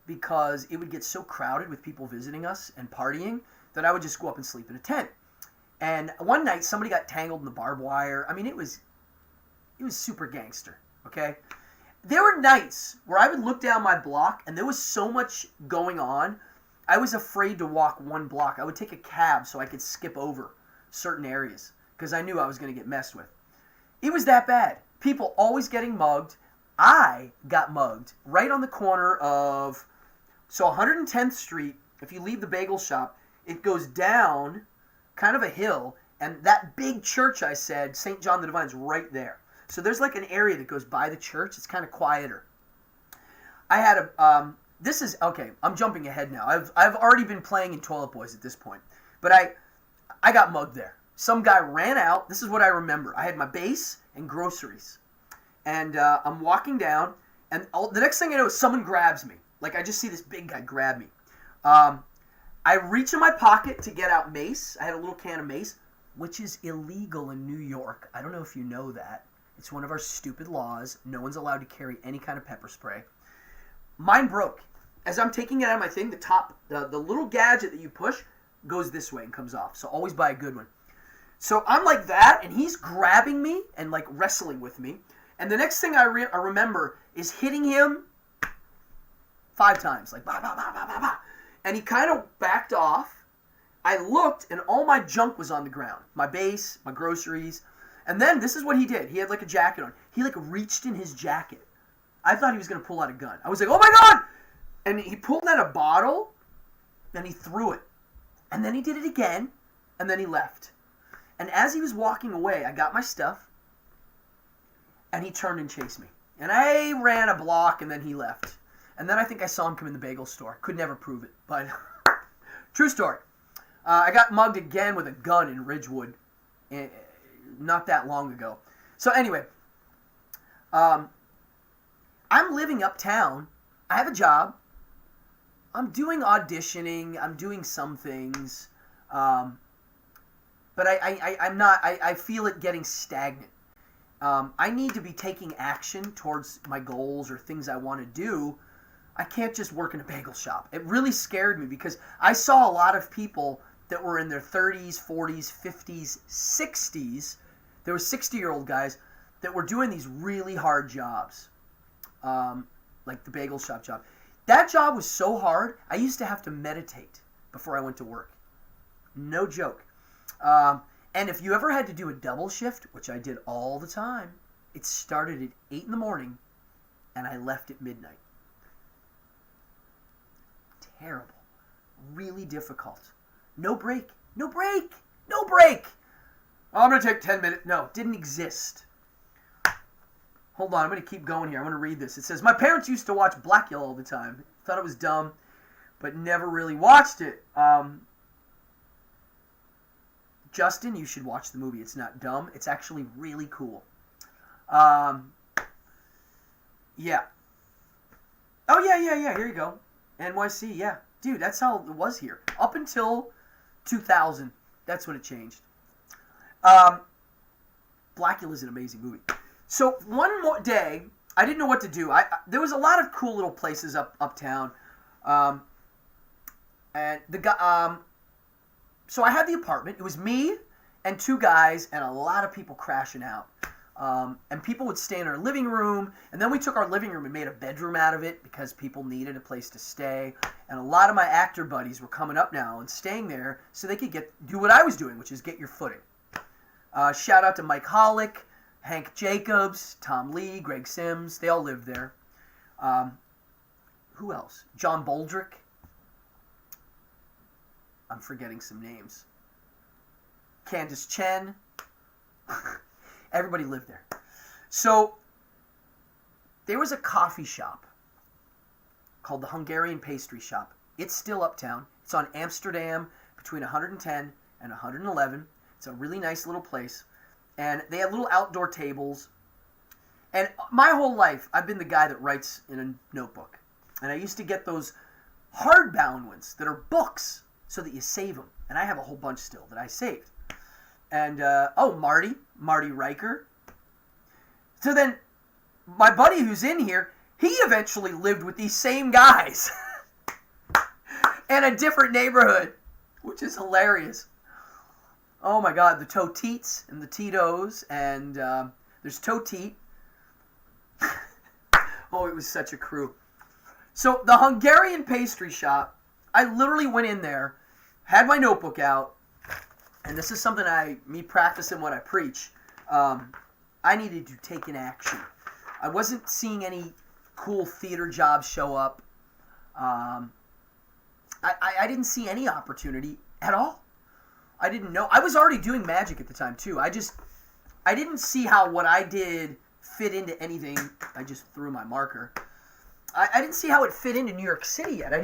because it would get so crowded with people visiting us and partying that I would just go up and sleep in a tent. And one night, somebody got tangled in the barbed wire. I mean, it was super gangster, okay? There were nights where I would look down my block and there was so much going on, I was afraid to walk one block. I would take a cab so I could skip over certain areas because I knew I was going to get messed with. It was that bad. People always getting mugged. I got mugged right on the corner of, 110th Street. If you leave the bagel shop, it goes down kind of a hill, and that big church I said, St. John the Divine's right there. So there's like an area that goes by the church. It's kind of quieter. I had okay, I'm jumping ahead now. I've already been playing in Toilet Boys at this point. But I got mugged there. Some guy ran out. This is what I remember. I had my base and groceries. And I'm walking down, and the next thing I know is someone grabs me. Like, I just see this big guy grab me. I reach in my pocket to get out mace. I had a little can of mace, which is illegal in New York. I don't know if you know that. It's one of our stupid laws. No one's allowed to carry any kind of pepper spray. Mine broke. As I'm taking it out of my thing, the little gadget that you push goes this way and comes off. So always buy a good one. So I'm like that, and he's grabbing me and like wrestling with me. And the next thing I remember is hitting him 5 times, like bah, bah, bah, bah, bah, bah. And he kind of backed off. I looked, and all my junk was on the ground. My base, my groceries. And then this is what he did. He had like a jacket on. He like reached in his jacket. I thought he was going to pull out a gun. I was like, oh my God! And he pulled out a bottle, and he threw it. And then he did it again, and then he left. And as he was walking away, I got my stuff, and he turned and chased me. And I ran a block, and then he left. And then I think I saw him come in the bagel store. Could never prove it, but true story. I got mugged again with a gun in Ridgewood not that long ago. So anyway, I'm living uptown. I have a job. I'm doing auditioning. I'm doing some things. but I'm not. I feel it getting stagnant. I need to be taking action towards my goals or things I want to do. I can't just work in a bagel shop. It really scared me because I saw a lot of people that were in their 30s, 40s, 50s, 60s. There were 60-year-old guys that were doing these really hard jobs, like the bagel shop job. That job was so hard, I used to have to meditate before I went to work. No joke. And if you ever had to do a double shift, which I did all the time, it started at 8 in the morning and I left at midnight. Terrible. Really difficult. No break. No break. No break. Oh, I'm going to take 10 minutes. No, it didn't exist. Hold on. I'm going to keep going here. I'm going to read this. It says, my parents used to watch Blackula all the time. Thought it was dumb, but never really watched it. Justin, you should watch the movie. It's not dumb. It's actually really cool. Yeah. Oh, yeah. Here you go. NYC, yeah. Dude, that's how it was here. Up until 2000. That's when it changed. Blackula is an amazing movie. So one more day, I didn't know what to do. There was a lot of cool little places uptown. And the guy... So I had the apartment. It was me and two guys and a lot of people crashing out. And people would stay in our living room. And then we took our living room and made a bedroom out of it because people needed a place to stay. And a lot of my actor buddies were coming up now and staying there so they could do what I was doing, which is get your footing. Shout out to Mike Hollick, Hank Jacobs, Tom Lee, Greg Sims. They all lived there. Who else? John Boldrick. I'm forgetting some names. Candace Chen. Everybody lived there. So there was a coffee shop called the Hungarian Pastry Shop. It's still uptown. It's on Amsterdam between 110 and 111. It's a really nice little place. And they have little outdoor tables. And my whole life, I've been the guy that writes in a notebook. And I used to get those hardbound ones that are books so that you save them. And I have a whole bunch still that I saved. And, Marty Riker. So then, my buddy who's in here, he eventually lived with these same guys in a different neighborhood, which is hilarious. Oh my God, the Toteets and the Tito's, and there's Toteet. Oh, it was such a crew. So the Hungarian Pastry Shop, I literally went in there, had my notebook out, and this is something me practicing what I preach. I needed to take an action. I wasn't seeing any cool theater jobs show up. I didn't see any opportunity at all. I didn't know. I was already doing magic at the time too. I didn't see how what I did fit into anything. I just threw my marker. I didn't see how it fit into New York City yet. I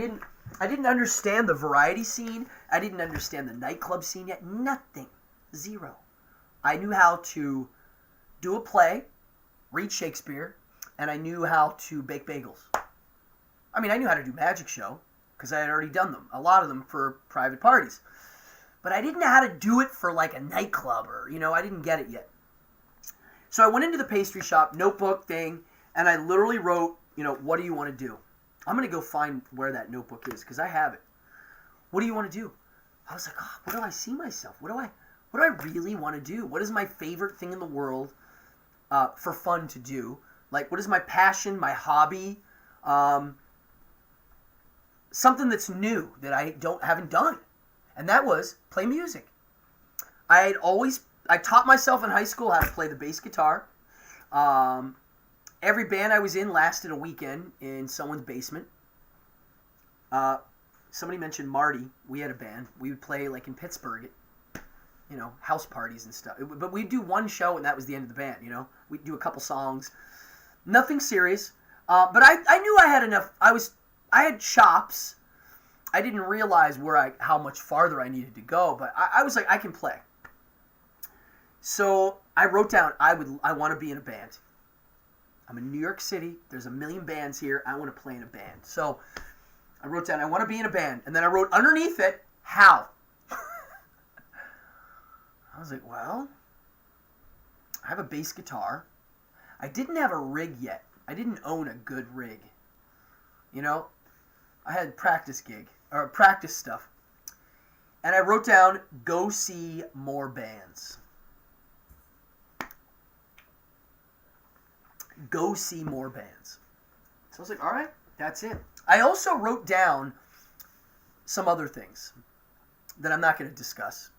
didn't understand the variety scene. I didn't understand the nightclub scene yet. Nothing. Zero. I knew how to do a play, read Shakespeare, and I knew how to bake bagels. I mean, I knew how to do magic show because I had already done them, a lot of them for private parties. But I didn't know how to do it for like a nightclub or, I didn't get it yet. So I went into the pastry shop, notebook thing, and I literally wrote, what do you want to do? I'm going to go find where that notebook is because I have it. What do you want to do? I was like, what do I see myself? What do I really want to do? What is my favorite thing in the world for fun to do? Like, what is my passion, my hobby? Something that's new that I haven't done. And that was play music. I taught myself in high school how to play the bass guitar. Every band I was in lasted a weekend in someone's basement. Somebody mentioned Marty. We had a band. We would play like in Pittsburgh at, house parties and stuff. But we'd do one show and that was the end of the band, We'd do a couple songs. Nothing serious. But I knew I had enough. I had chops. I didn't realize how much farther I needed to go, but I was like, I can play. So I wrote down, I want to be in a band. I'm in New York City. There's a million bands here. I want to play in a band. So I wrote down, I want to be in a band. And then I wrote underneath it, how. I was like, well, I have a bass guitar. I didn't have a rig yet. I didn't own a good rig. You know, I had practice stuff. And I wrote down, go see more bands. Go see more bands. So I was like, all right, that's it. I also wrote down some other things that I'm not going to discuss.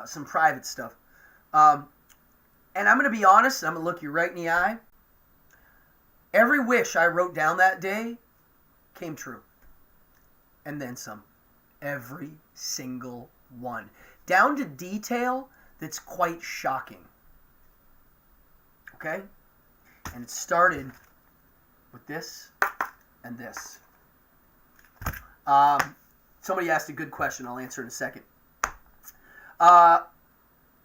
Some private stuff. And I'm going to be honest, and I'm going to look you right in the eye. Every wish I wrote down that day came true. And then some. Every single one. Down to detail that's quite shocking. Okay? And it started with this and this. Somebody asked a good question. I'll answer in a second.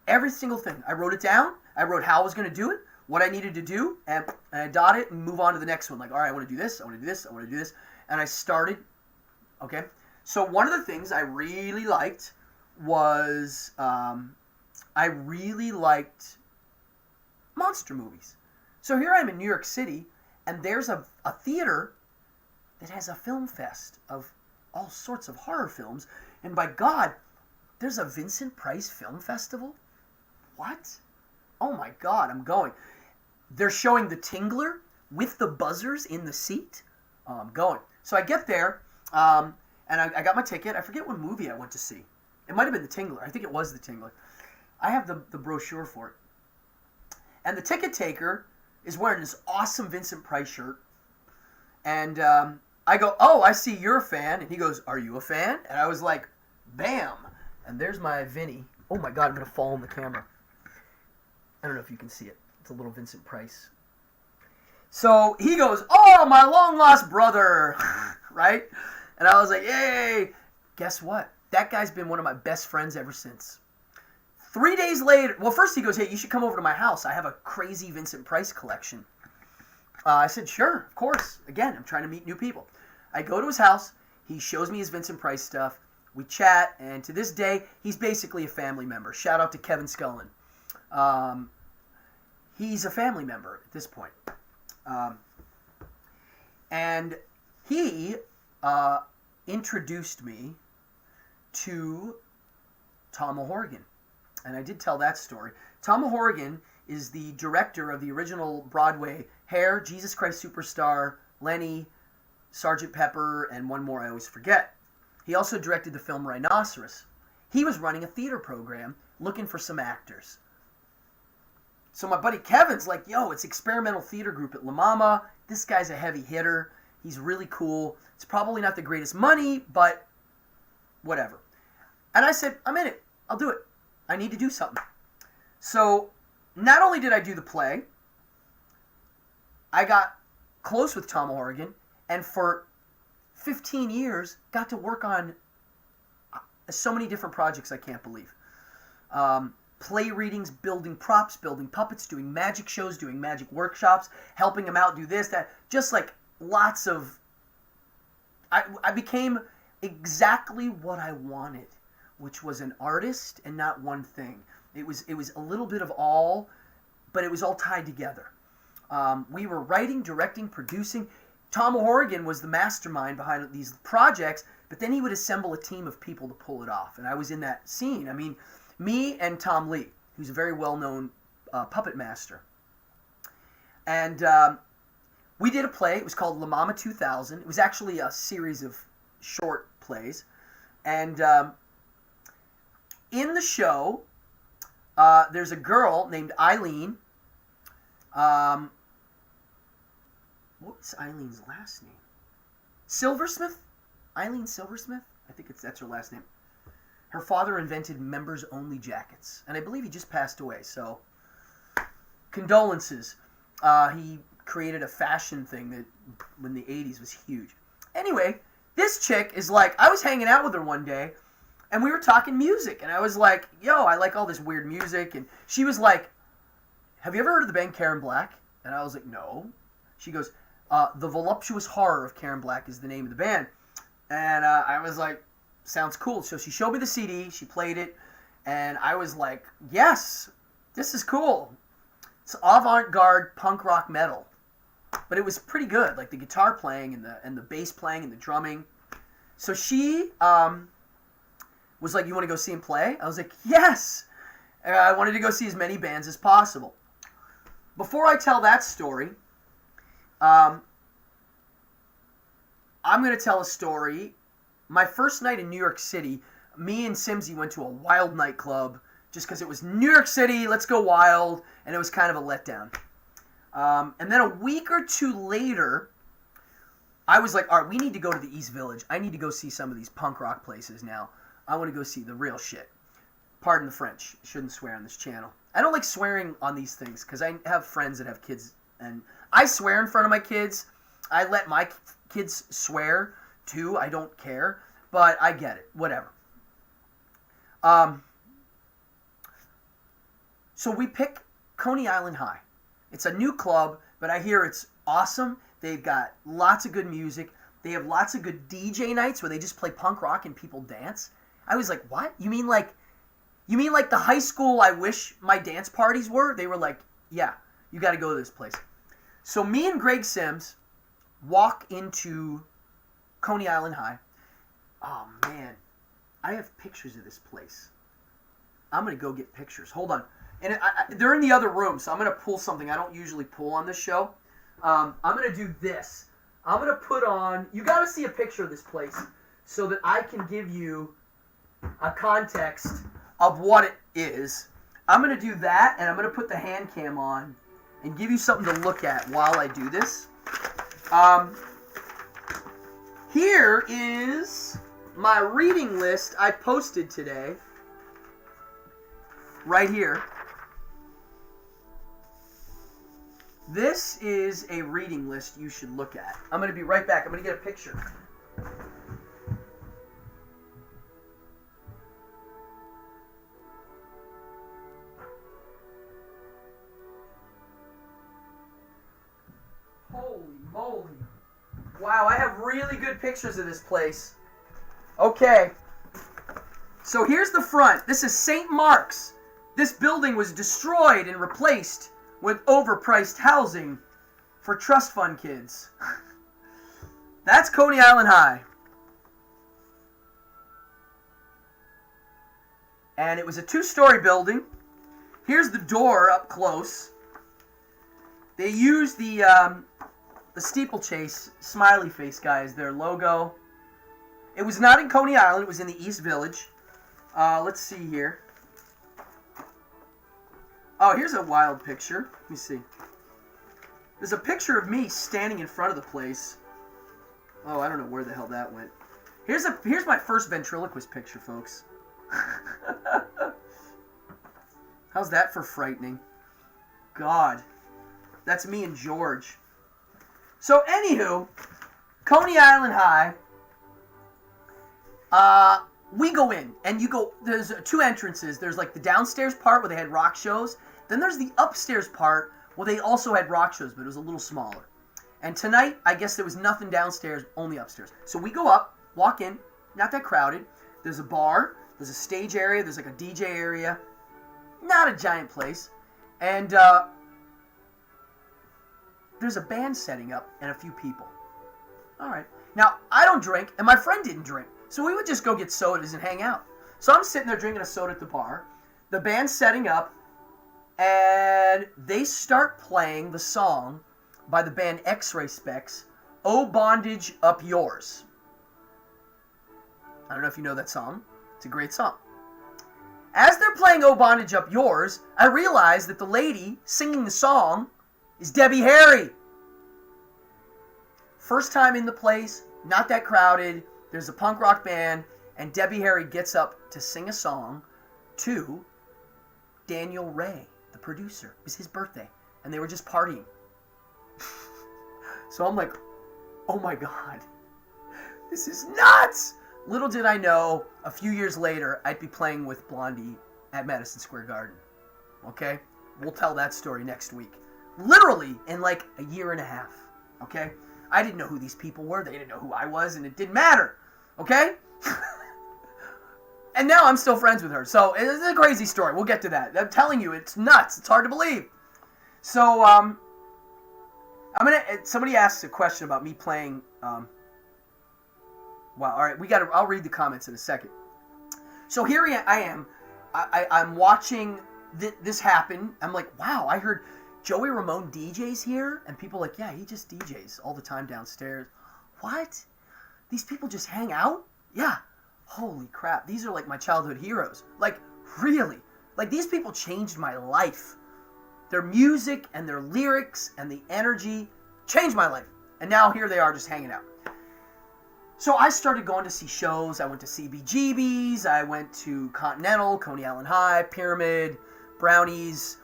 Every single thing. I wrote it down. I wrote how I was going to do it, what I needed to do, and I dot it and move on to the next one. Like, all right, I want to do this, I want to do this, I want to do this. And I started, okay? So one of the things I really liked was I really liked monster movies. So here I am in New York City, and there's a theater that has a film fest of all sorts of horror films. And by God, there's a Vincent Price Film Festival? What? Oh my God, I'm going. They're showing The Tingler with the buzzers in the seat. Oh, I'm going. So I get there, and I got my ticket. I forget what movie I went to see. It might have been The Tingler. I think it was The Tingler. I have the brochure for it. And the ticket taker is wearing this awesome Vincent Price shirt. And I go, oh, I see you're a fan. And he goes, are you a fan? And I was like, bam. And there's my Vinny. Oh my God, I'm going to fall in the camera. I don't know if you can see it. It's a little Vincent Price. So he goes, oh, my long lost brother. Right? And I was like, yay. Guess what? That guy's been one of my best friends ever since. 3 days later, well, first he goes, hey, you should come over to my house. I have a crazy Vincent Price collection. I said, sure, of course. Again, I'm trying to meet new people. I go to his house. He shows me his Vincent Price stuff. We chat, and to this day, he's basically a family member. Shout out to Kevin Scullin. He's a family member at this point. And he introduced me to Tom O'Horgan. And I did tell that story. Tom O'Horgan is the director of the original Broadway Hair, Jesus Christ Superstar, Lenny, Sgt. Pepper, and one more I always forget. He also directed the film Rhinoceros. He was running a theater program looking for some actors. So my buddy Kevin's like, yo, it's experimental theater group at La Mama. This guy's a heavy hitter. He's really cool. It's probably not the greatest money, but whatever. And I said, I'm in it. I'll do it. I need to do something. So not only did I do the play, I got close with Tom O'Horgan, and for 15 years got to work on so many different projects I can't believe. Play readings, building props, building puppets, doing magic shows, doing magic workshops, helping him out do this, that. Just like lots of... I became exactly what I wanted, which was an artist and not one thing. It was a little bit of all, but it was all tied together. We were writing, directing, producing. Tom O'Horgan was the mastermind behind these projects, but then he would assemble a team of people to pull it off, and I was in that scene. I mean, me and Tom Lee, who's a very well-known puppet master. And we did a play. It was called La Mama 2000. It was actually a series of short plays. And in the show, there's a girl named Eileen. What's Eileen's last name? Silversmith? Eileen Silversmith? I think that's her last name. Her father invented members-only jackets. And I believe he just passed away, so condolences. He created a fashion thing that in the 80s was huge. Anyway, this chick is like, I was hanging out with her one day, and we were talking music, and I was like, yo, I like all this weird music, and she was like, have you ever heard of the band Karen Black? And I was like, no. She goes, The Voluptuous Horror of Karen Black is the name of the band. And I was like, sounds cool. So she showed me the CD, she played it, And I was like, yes, this is cool. It's avant-garde punk rock metal. But it was pretty good, like the guitar playing and the bass playing and the drumming. So she was like, you want to go see him play? I was like, yes! I wanted to go see as many bands as possible. Before I tell that story, I'm going to tell a story. My first night in New York City, me and Simsy went to a wild nightclub just because it was New York City, let's go wild, and it was kind of a letdown. And then a week or two later, I was like, all right, we need to go to the East Village. I need to go see some of these punk rock places now. I want to go see the real shit. Pardon the French. Shouldn't swear on this channel. I don't like swearing on these things because I have friends that have kids, and I swear in front of my kids. I let my kids swear too. I don't care, but I get it. Whatever. So we pick Coney Island High. It's a new club, but I hear it's awesome. They've got lots of good music. They have lots of good DJ nights where they just play punk rock and people dance. I was like, what? You mean like the high school I wish my dance parties were? They were like, yeah, you got to go to this place. So me and Greg Sims walk into Coney Island High. Oh, man. I have pictures of this place. I'm going to go get pictures. Hold on. And they're in the other room, so I'm going to pull something I don't usually pull on this show. I'm going to do this. I'm going to put on... You got to see a picture of this place so that I can give you a context of what it is. I'm going to do that, and I'm going to put the hand cam on and give you something to look at while I do this. Here is my reading list I posted today. Right here. This is a reading list you should look at. I'm going to be right back. I'm going to get a picture. Holy moly. Wow, I have really good pictures of this place. Okay. So here's the front. This is St. Mark's. This building was destroyed and replaced with overpriced housing for trust fund kids. That's Coney Island High. And it was a 2-story building. Here's the door up close. They used the steeplechase smiley face guy as their logo. It was not in Coney Island. It was in the East Village. Let's see here. Oh, here's a wild picture. Let me see. There's a picture of me standing in front of the place. Oh, I don't know where the hell that went. Here's my first ventriloquist picture, folks. How's that for frightening? God. That's me and George. So, anywho, Coney Island High. We go in, and you go, there's 2 entrances. There's like the downstairs part where they had rock shows. Then there's the upstairs part where they also had rock shows, but it was a little smaller. And tonight, I guess there was nothing downstairs, only upstairs. So we go up, walk in, not that crowded. There's a bar, there's a stage area, there's like a DJ area. Not a giant place. And there's a band setting up and a few people. All right. Now, I don't drink, and my friend didn't drink. So we would just go get sodas and hang out. So I'm sitting there drinking a soda at the bar. The band's setting up, and they start playing the song by the band X-Ray Specs, "Oh Bondage Up Yours." I don't know if you know that song. It's a great song. As they're playing "Oh Bondage Up Yours," I realize that the lady singing the song is Debbie Harry. First time in the place, not that crowded. There's a punk rock band, and Debbie Harry gets up to sing a song to Daniel Ray, the producer. It was his birthday, and they were just partying. So I'm like, oh my God, this is nuts! Little did I know, a few years later, I'd be playing with Blondie at Madison Square Garden. Okay? We'll tell that story next week. Literally, in like a year and a half. Okay? I didn't know who these people were. They didn't know who I was, and it didn't matter. Okay? And now I'm still friends with her. So it's a crazy story. We'll get to that. I'm telling you, it's nuts. It's hard to believe. So somebody asked a question about me playing. Wow. All right, I'll read the comments in a second. So here I am. I'm watching this happen. I'm like, wow. I heard Joey Ramone DJs here, and people are like, yeah, he just DJs all the time downstairs. What? These people just hang out? Yeah. Holy crap. These are like my childhood heroes. Like, really. Like, these people changed my life. Their music and their lyrics and the energy changed my life. And now here they are just hanging out. So I started going to see shows. I went to CBGB's. I went to Continental, Coney Island High, Pyramid, Brownies,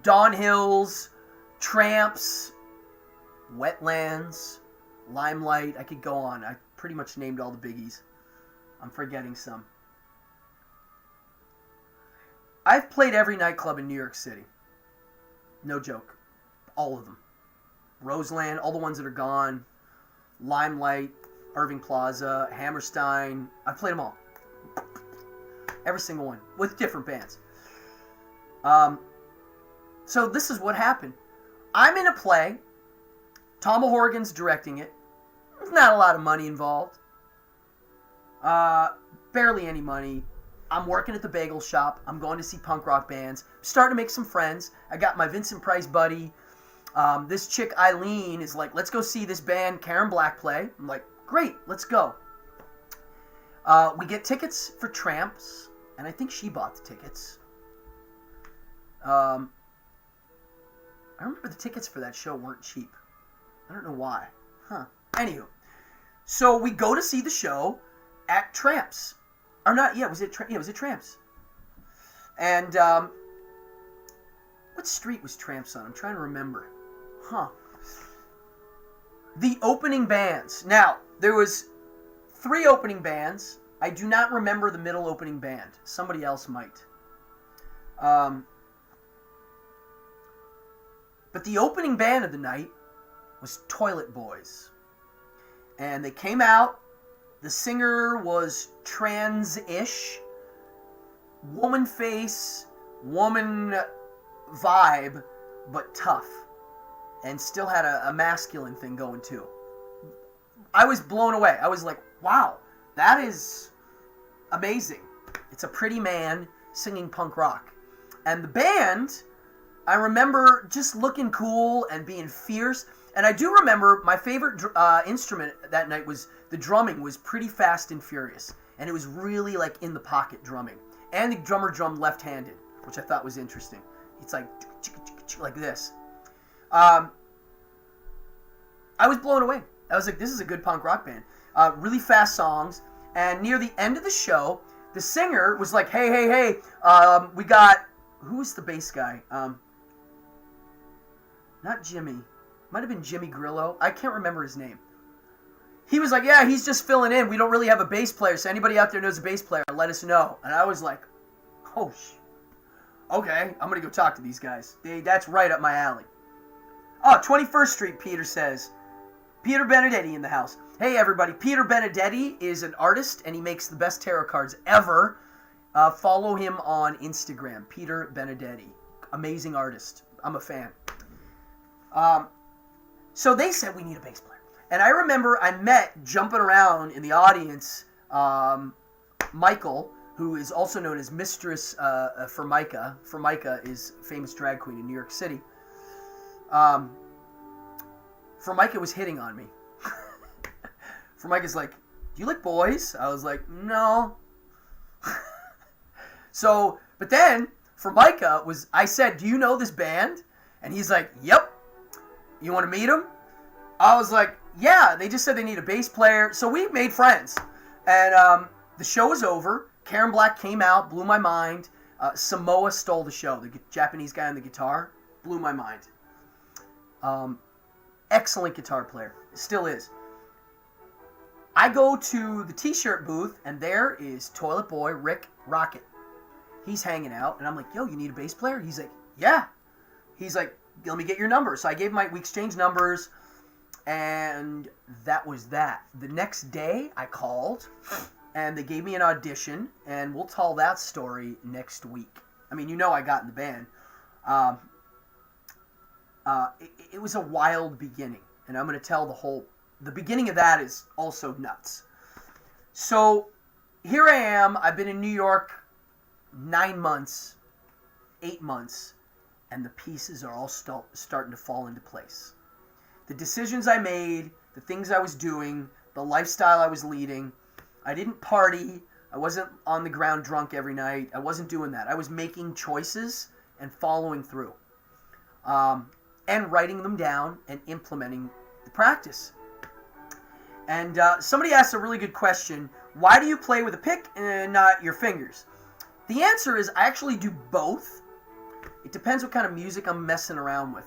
Dawn Hills, Tramps, Wetlands, Limelight. I could go on. I pretty much named all the biggies. I'm forgetting some. I've played every nightclub in New York City. No joke. All of them. Roseland, all the ones that are gone. Limelight, Irving Plaza, Hammerstein. I've played them all. Every single one. With different bands. So this is what happened. I'm in a play. Tom O'Horgan's directing it. There's not a lot of money involved. Barely any money. I'm working at the bagel shop. I'm going to see punk rock bands. I'm starting to make some friends. I got my Vincent Price buddy. This chick, Eileen, is like, let's go see this band, Karen Black, play. I'm like, great, let's go. We get tickets for Tramps, and I think she bought the tickets. I remember the tickets for that show weren't cheap. I don't know why. Anywho. So we go to see the show at Tramps. Or not, yeah, was it Tramps. And, what street was Tramps on? I'm trying to remember. The opening bands. Now, there was 3 opening bands. I do not remember the middle opening band. Somebody else might. But the opening band of the night was Toilet Boys. And they came out. The singer was trans-ish. Woman face, woman vibe, but tough. And still had a masculine thing going too. I was blown away. I was like, wow, that is amazing. It's a pretty man singing punk rock. And the band, I remember just looking cool and being fierce. And I do remember my favorite instrument that night was the drumming was pretty fast and furious. And it was really like in the pocket drumming. And the drummer drummed left-handed, which I thought was interesting. It's like this. I was blown away. I was like, this is a good punk rock band. Really fast songs. And near the end of the show, the singer was like, hey, we got... Who's the bass guy? Not Jimmy. Might have been Jimmy Grillo. I can't remember his name. He was like, yeah, he's just filling in. We don't really have a bass player, so anybody out there knows a bass player, let us know. And I was like, oh, okay, I'm going to go talk to these guys. That's right up my alley. Oh, 21st Street, Peter says. Peter Benedetti in the house. Hey, everybody. Peter Benedetti is an artist, and he makes the best tarot cards ever. Follow him on Instagram, Peter Benedetti. Amazing artist. I'm a fan. So they said we need a bass player. And I remember I met, jumping around in the audience, Michael, who is also known as Mistress Formica. Formica is a famous drag queen in New York City. Formica was hitting on me. Formica's like, do you like boys? I was like, no. But then, Formica I said, do you know this band? And he's like, yep. You want to meet him? I was like, yeah, they just said they need a bass player. So we made friends. And the show was over. Karen Black came out, blew my mind. Samoa stole the show. The Japanese guy on the guitar blew my mind. Excellent guitar player. Still is. I go to the t-shirt booth, and there is Toilet Boy Rick Rocket. He's hanging out, and I'm like, yo, you need a bass player? He's like, yeah. He's like, let me get your number. So I gave we exchanged numbers, and that was that. The next day, I called, and they gave me an audition, and we'll tell that story next week. I mean, you know I got in the band. It was a wild beginning, and I'm going to tell the beginning of that is also nuts. So here I am. I've been in New York 9 months, 8 months, and the pieces are all starting to fall into place. The decisions I made, the things I was doing, the lifestyle I was leading. I didn't party. I wasn't on the ground drunk every night. I wasn't doing that. I was making choices and following through. And writing them down and implementing the practice. And somebody asked a really good question. Why do you play with a pick and not your fingers? The answer is I actually do both. It depends what kind of music I'm messing around with.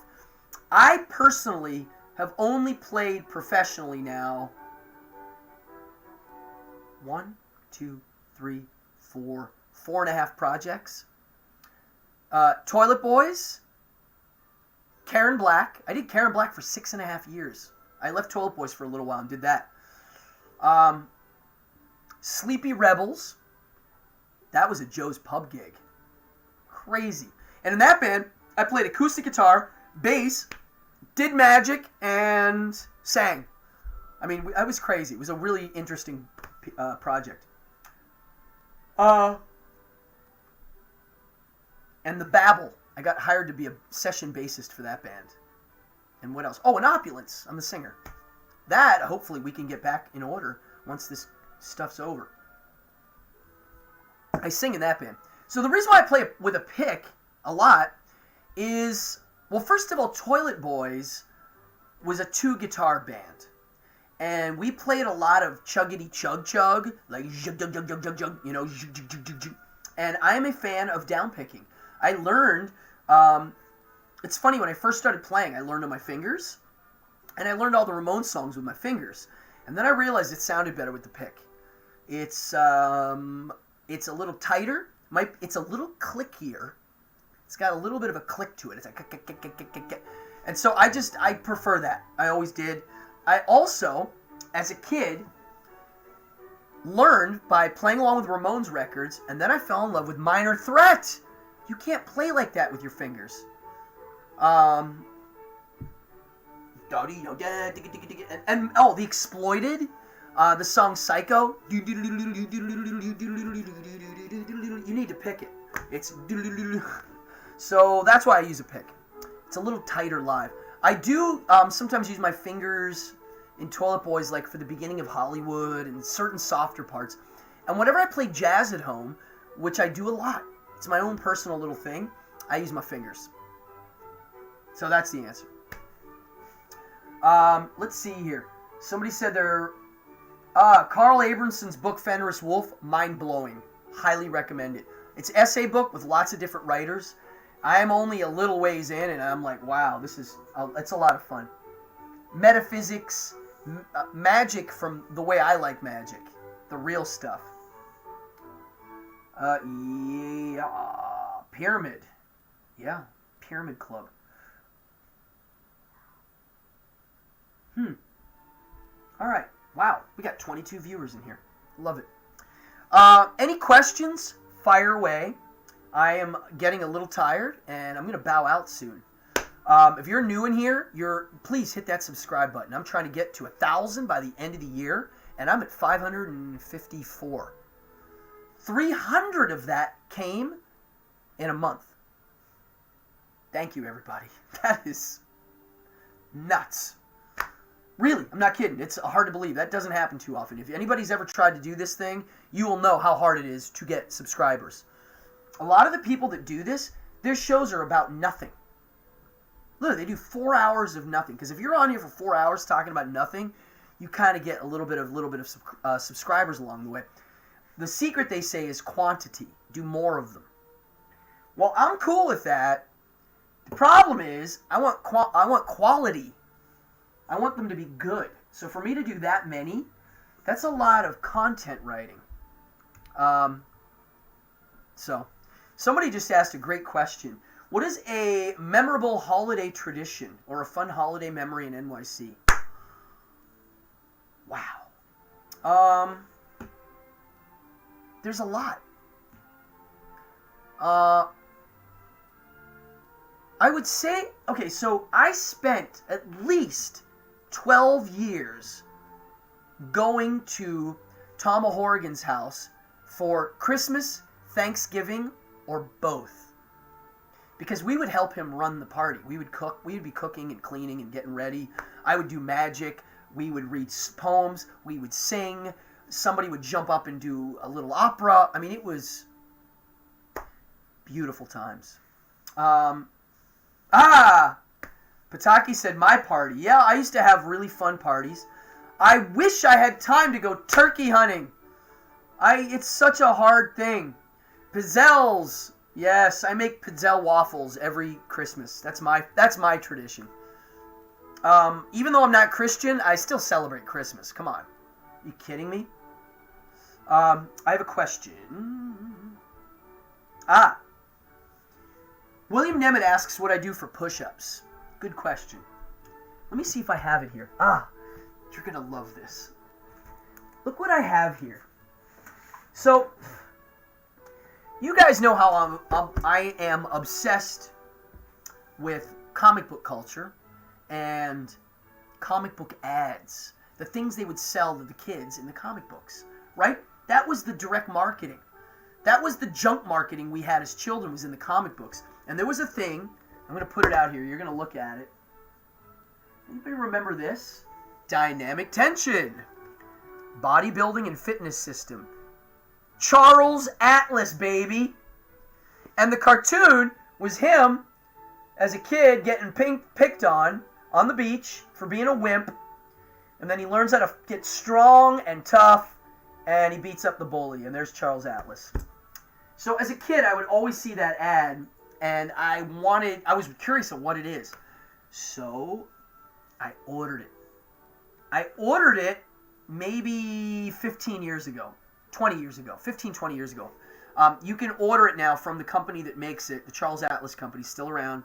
I personally have only played professionally now 1, 2, 3, 4, 4.5 projects. Toilet Boys, Karen Black. I did Karen Black for 6.5 years. I left Toilet Boys for a little while and did that. Sleepy Rebels. That was a Joe's Pub gig. Crazy. And in that band, I played acoustic guitar, bass, did magic, and sang. I mean, I was crazy. It was a really interesting project. And the Babel. I got hired to be a session bassist for that band. And what else? Oh, and Opulence. I'm the singer. That, hopefully, we can get back in order once this stuff's over. I sing in that band. So the reason why I play with a pick a lot is, well, first of all, Toilet Boys was a 2-guitar band. And we played a lot of chuggity chug chug, like jug jug jug jug jug jug, you know, jug jug jug jug jug. And I am a fan of downpicking. I learned, it's funny, when I first started playing, I learned on my fingers. And I learned all the Ramones songs with my fingers. And then I realized it sounded better with the pick. It's a little tighter. It's a little clickier. It's got a little bit of a click to it. It's like, and so I prefer that. I always did. I also, as a kid, learned by playing along with Ramones records, and then I fell in love with Minor Threat. You can't play like that with your fingers. And The Exploited, the song Psycho. You need to pick it. So that's why I use a pick. It's a little tighter live. I do sometimes use my fingers in Toilet Boys, like for the beginning of Hollywood and certain softer parts. And whenever I play jazz at home, which I do a lot, it's my own personal little thing, I use my fingers. So that's the answer. Let's see here. Somebody said Carl Abramson's book, Fenris Wolf, mind-blowing. Highly recommend it. It's an essay book with lots of different writers. I'm only a little ways in, and I'm like, wow, it's a lot of fun. Metaphysics, magic from the way I like magic. The real stuff. Pyramid. Yeah, Pyramid Club. All right. Wow, we got 22 viewers in here. Love it. Any questions? Fire away. I am getting a little tired, and I'm going to bow out soon. If you're new in here, please hit that subscribe button. I'm trying to get to 1,000 by the end of the year, and I'm at 554. 300 of that came in a month. Thank you, everybody. That is nuts. Really, I'm not kidding. It's hard to believe. That doesn't happen too often. If anybody's ever tried to do this thing, you will know how hard it is to get subscribers. A lot of the people that do this, their shows are about nothing. Literally, they do 4 hours of nothing. Because if you're on here for 4 hours talking about nothing, you kind of get a little bit of subscribers along the way. The secret, they say, is quantity. Do more of them. Well, I'm cool with that. The problem is, I want quality. I want them to be good. So for me to do that many, that's a lot of content writing. So, somebody just asked a great question. What is a memorable holiday tradition or a fun holiday memory in NYC? Wow. There's a lot. I would say, okay, so I spent at least 12 years going to Tom O'Horrigan's house for Christmas, Thanksgiving, or both. Because we would help him run the party. We would cook. We would be cooking and cleaning and getting ready. I would do magic. We would read poems. We would sing. Somebody would jump up and do a little opera. I mean, it was beautiful times. Pataki said, my party. Yeah, I used to have really fun parties. I wish I had time to go turkey hunting. It's such a hard thing. Pizzelles. Yes, I make pizzelle waffles every Christmas. That's my tradition. Even though I'm not Christian, I still celebrate Christmas. Come on. Are you kidding me? I have a question. William Nemeth asks what I do for push-ups. Good question. Let me see if I have it here. You're going to love this. Look what I have here. So, you guys know how I am obsessed with comic book culture and comic book ads. The things they would sell to the kids in the comic books, right? That was the direct marketing. That was the junk marketing we had as children, was in the comic books. And there was a thing, I'm going to put it out here, you're going to look at it. Anybody remember this? Dynamic tension. Bodybuilding and fitness system. Charles Atlas, baby. And the cartoon was him as a kid getting picked on the beach for being a wimp. And then he learns how to get strong and tough, and he beats up the bully. And there's Charles Atlas. So as a kid, I would always see that ad, and I was curious of what it is. So I ordered it. I ordered it maybe 15 years ago. 20 years ago. 15, 20 years ago. You can order it now from the company that makes it. The Charles Atlas company, still around.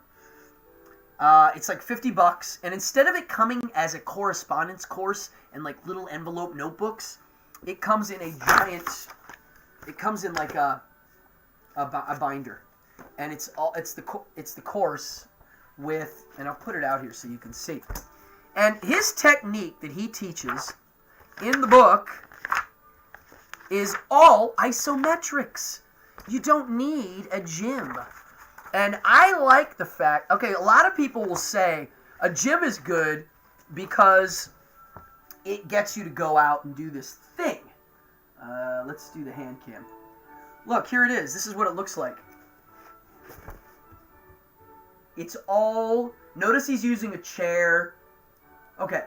It's like $50. And instead of it coming as a correspondence course and like little envelope notebooks, it comes in a giant, it comes in like a binder. And it's the course with, and I'll put it out here so you can see. And his technique that he teaches in the book is all isometrics. You don't need a gym. And I like the fact, okay, a lot of people will say a gym is good because it gets you to go out and do this thing. Let's do the hand cam. Look, here it is. This is what it looks like. It's all, notice he's using a chair. Okay.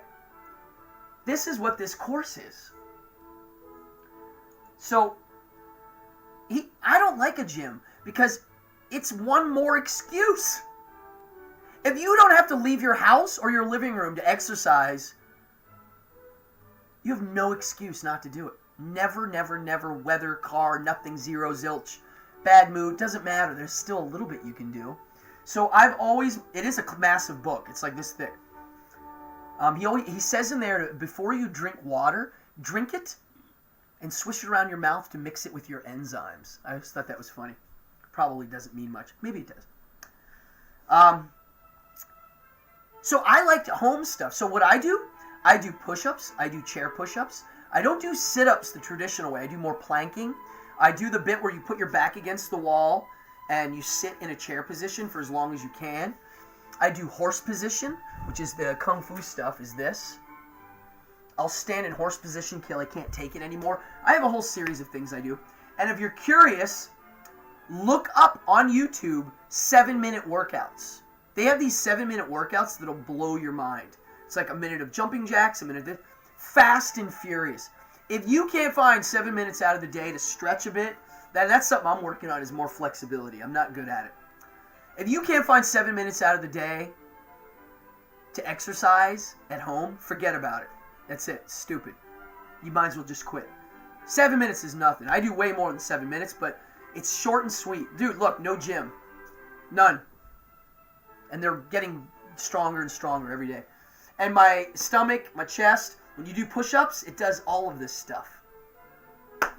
This is what this course is. So, I don't like a gym because it's one more excuse. If you don't have to leave your house or your living room to exercise, you have no excuse not to do it. Never, never, never, weather, car, nothing, zero, zilch, bad mood, doesn't matter. There's still a little bit you can do. So it is a massive book. It's like this thick. He says in there, before you drink water, drink it and swish it around your mouth to mix it with your enzymes. I just thought that was funny. Probably doesn't mean much. Maybe it does. So I like home stuff. So what I do push-ups. I do chair push-ups. I don't do sit-ups the traditional way. I do more planking. I do the bit where you put your back against the wall and you sit in a chair position for as long as you can. I do horse position, which is the kung fu stuff, is this. I'll stand in horse position till I can't take it anymore. I have a whole series of things I do. And if you're curious, look up on YouTube 7-minute workouts. They have these 7-minute workouts that'll blow your mind. It's like a minute of jumping jacks, a minute of this. Fast and furious. If you can't find 7 minutes out of the day to stretch a bit, that's something I'm working on, is more flexibility. I'm not good at it. If you can't find 7 minutes out of the day to exercise at home, forget about it. That's it. Stupid. You might as well just quit. 7 minutes is nothing. I do way more than 7 minutes, but it's short and sweet. Dude, look, no gym. None. And they're getting stronger and stronger every day. And my stomach, my chest, when you do push-ups, it does all of this stuff.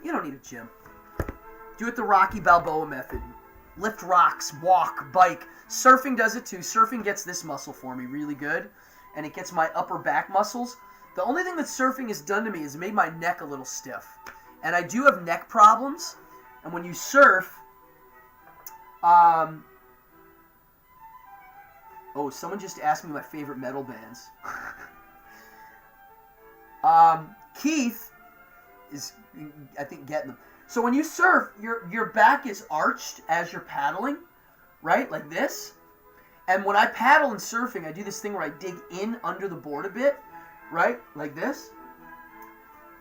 You don't need a gym. Do it the Rocky Balboa method. Lift rocks, walk, bike. Surfing does it too. Surfing gets this muscle for me really good, and it gets my upper back muscles. The only thing that surfing has done to me is made my neck a little stiff. And I do have neck problems, and when you surf, oh, someone just asked me my favorite metal bands. Keith is, I think, getting them. So when you surf, your back is arched as you're paddling, right? Like this. And when I paddle in surfing, I do this thing where I dig in under the board a bit, right? Like this.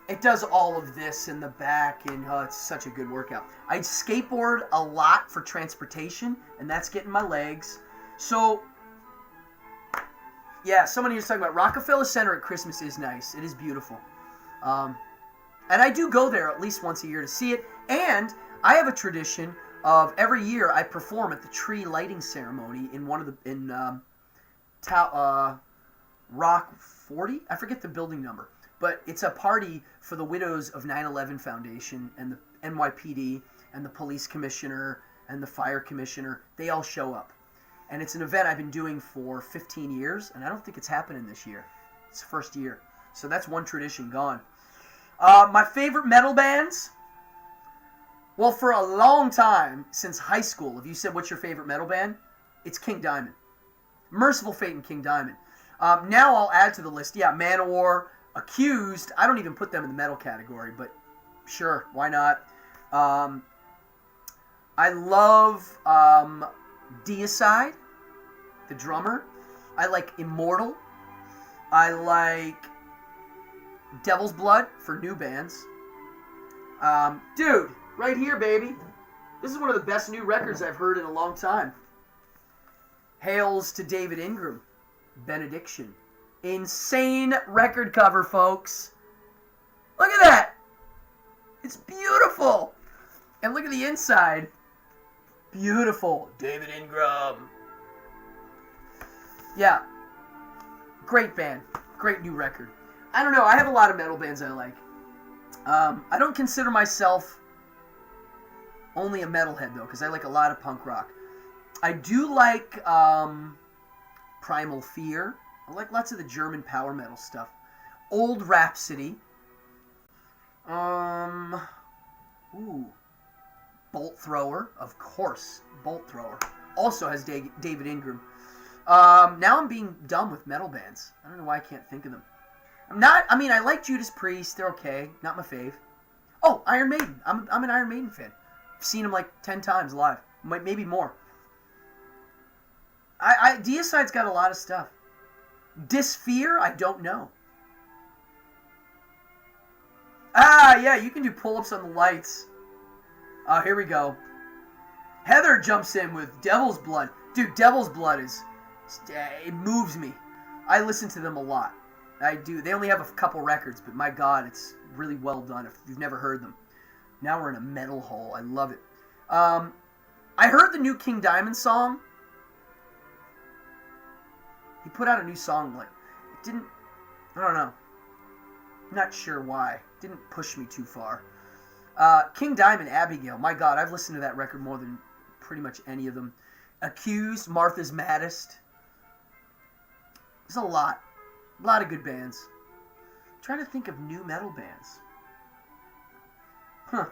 It does all of this in the back, and it's such a good workout. I skateboard a lot for transportation, and that's getting my legs. So, yeah, someone here's talking about Rockefeller Center at Christmas is nice. It is beautiful. And I do go there at least once a year to see it. And I have a tradition of every year I perform at the tree lighting ceremony in one of the Rock 40. I forget the building number, but it's a party for the widows of 9/11 Foundation and the NYPD and the police commissioner and the fire commissioner. They all show up, and it's an event I've been doing for 15 years, and I don't think it's happening this year. It's the first year, so that's one tradition gone. My favorite metal bands? Well, for a long time, since high school, if you said, what's your favorite metal band? It's King Diamond. Merciful Fate and King Diamond. Now I'll add to the list, yeah, Manowar, Accused. I don't even put them in the metal category, but sure, why not? I love Deicide, the drummer. I like Immortal. I like Devil's Blood for new bands. Dude, right here, baby. This is one of the best new records I've heard in a long time. Hails to David Ingram, Benediction. Insane record cover, folks. Look at that. It's beautiful. And look at the inside. Beautiful. David Ingram. Yeah. Great band. Great new record. I don't know. I have a lot of metal bands I like. I don't consider myself only a metalhead, though, because I like a lot of punk rock. I do like Primal Fear. I like lots of the German power metal stuff. Old Rhapsody. Bolt Thrower, of course. Bolt Thrower. Also has David Ingram. Now I'm being dumb with metal bands. I don't know why I can't think of them. I like Judas Priest. They're okay. Not my fave. Oh, Iron Maiden. I'm an Iron Maiden fan. I've seen them like 10 times live. Maybe more. Deicide's got a lot of stuff. Dysphere, I don't know. Yeah, you can do pull-ups on the lights. Here we go. Heather jumps in with Devil's Blood. Dude, Devil's Blood it moves me. I listen to them a lot. I do. They only have a couple records, but my God, it's really well done if you've never heard them. Now we're in a metal hole. I love it. I heard the new King Diamond song. He put out a new song, like, it didn't, I don't know. Not sure why. Didn't push me too far. King Diamond, Abigail. My God, I've listened to that record more than pretty much any of them. Accused, Martha's Maddest. There's a lot. A lot of good bands. I'm trying to think of new metal bands. I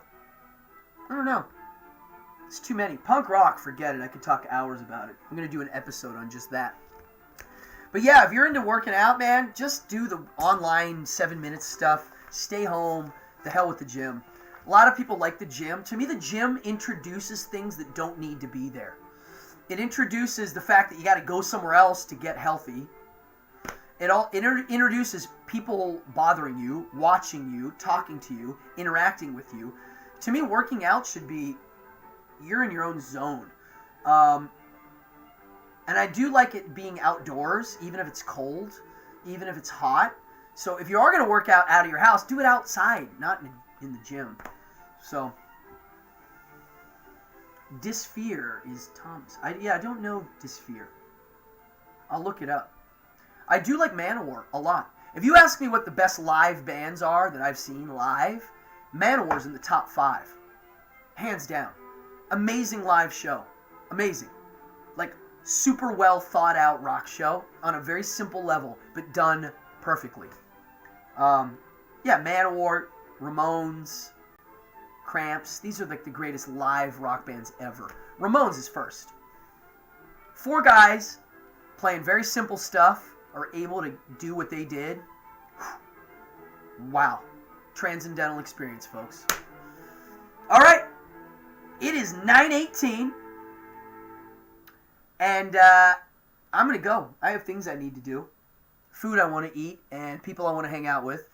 don't know. It's too many. Punk rock, forget it. I could talk hours about it. I'm going to do an episode on just that. But yeah, if you're into working out, man, just do the online 7-minute stuff. Stay home. The hell with the gym. A lot of people like the gym. To me, the gym introduces things that don't need to be there. It introduces the fact that you got to go somewhere else to get healthy. It introduces people bothering you, watching you, talking to you, interacting with you. To me, working out should be, you're in your own zone. And I do like it being outdoors, even if it's cold, even if it's hot. So if you are going to work out of your house, do it outside, not in the gym. So, Dysphere is Thomas. I don't know Dysphere. I'll look it up. I do like Manowar a lot. If you ask me what the best live bands are that I've seen live, Manowar's in the top 5. hands down. Amazing live show. Amazing. Like, super well thought out rock show on a very simple level, but done perfectly. Manowar, Ramones, Cramps. These are like the greatest live rock bands ever. Ramones is first. 4 guys playing very simple stuff are able to do what they did. Wow. Transcendental experience, folks. All right. It is 9:18. And I'm going to go. I have things I need to do. Food I want to eat and people I want to hang out with.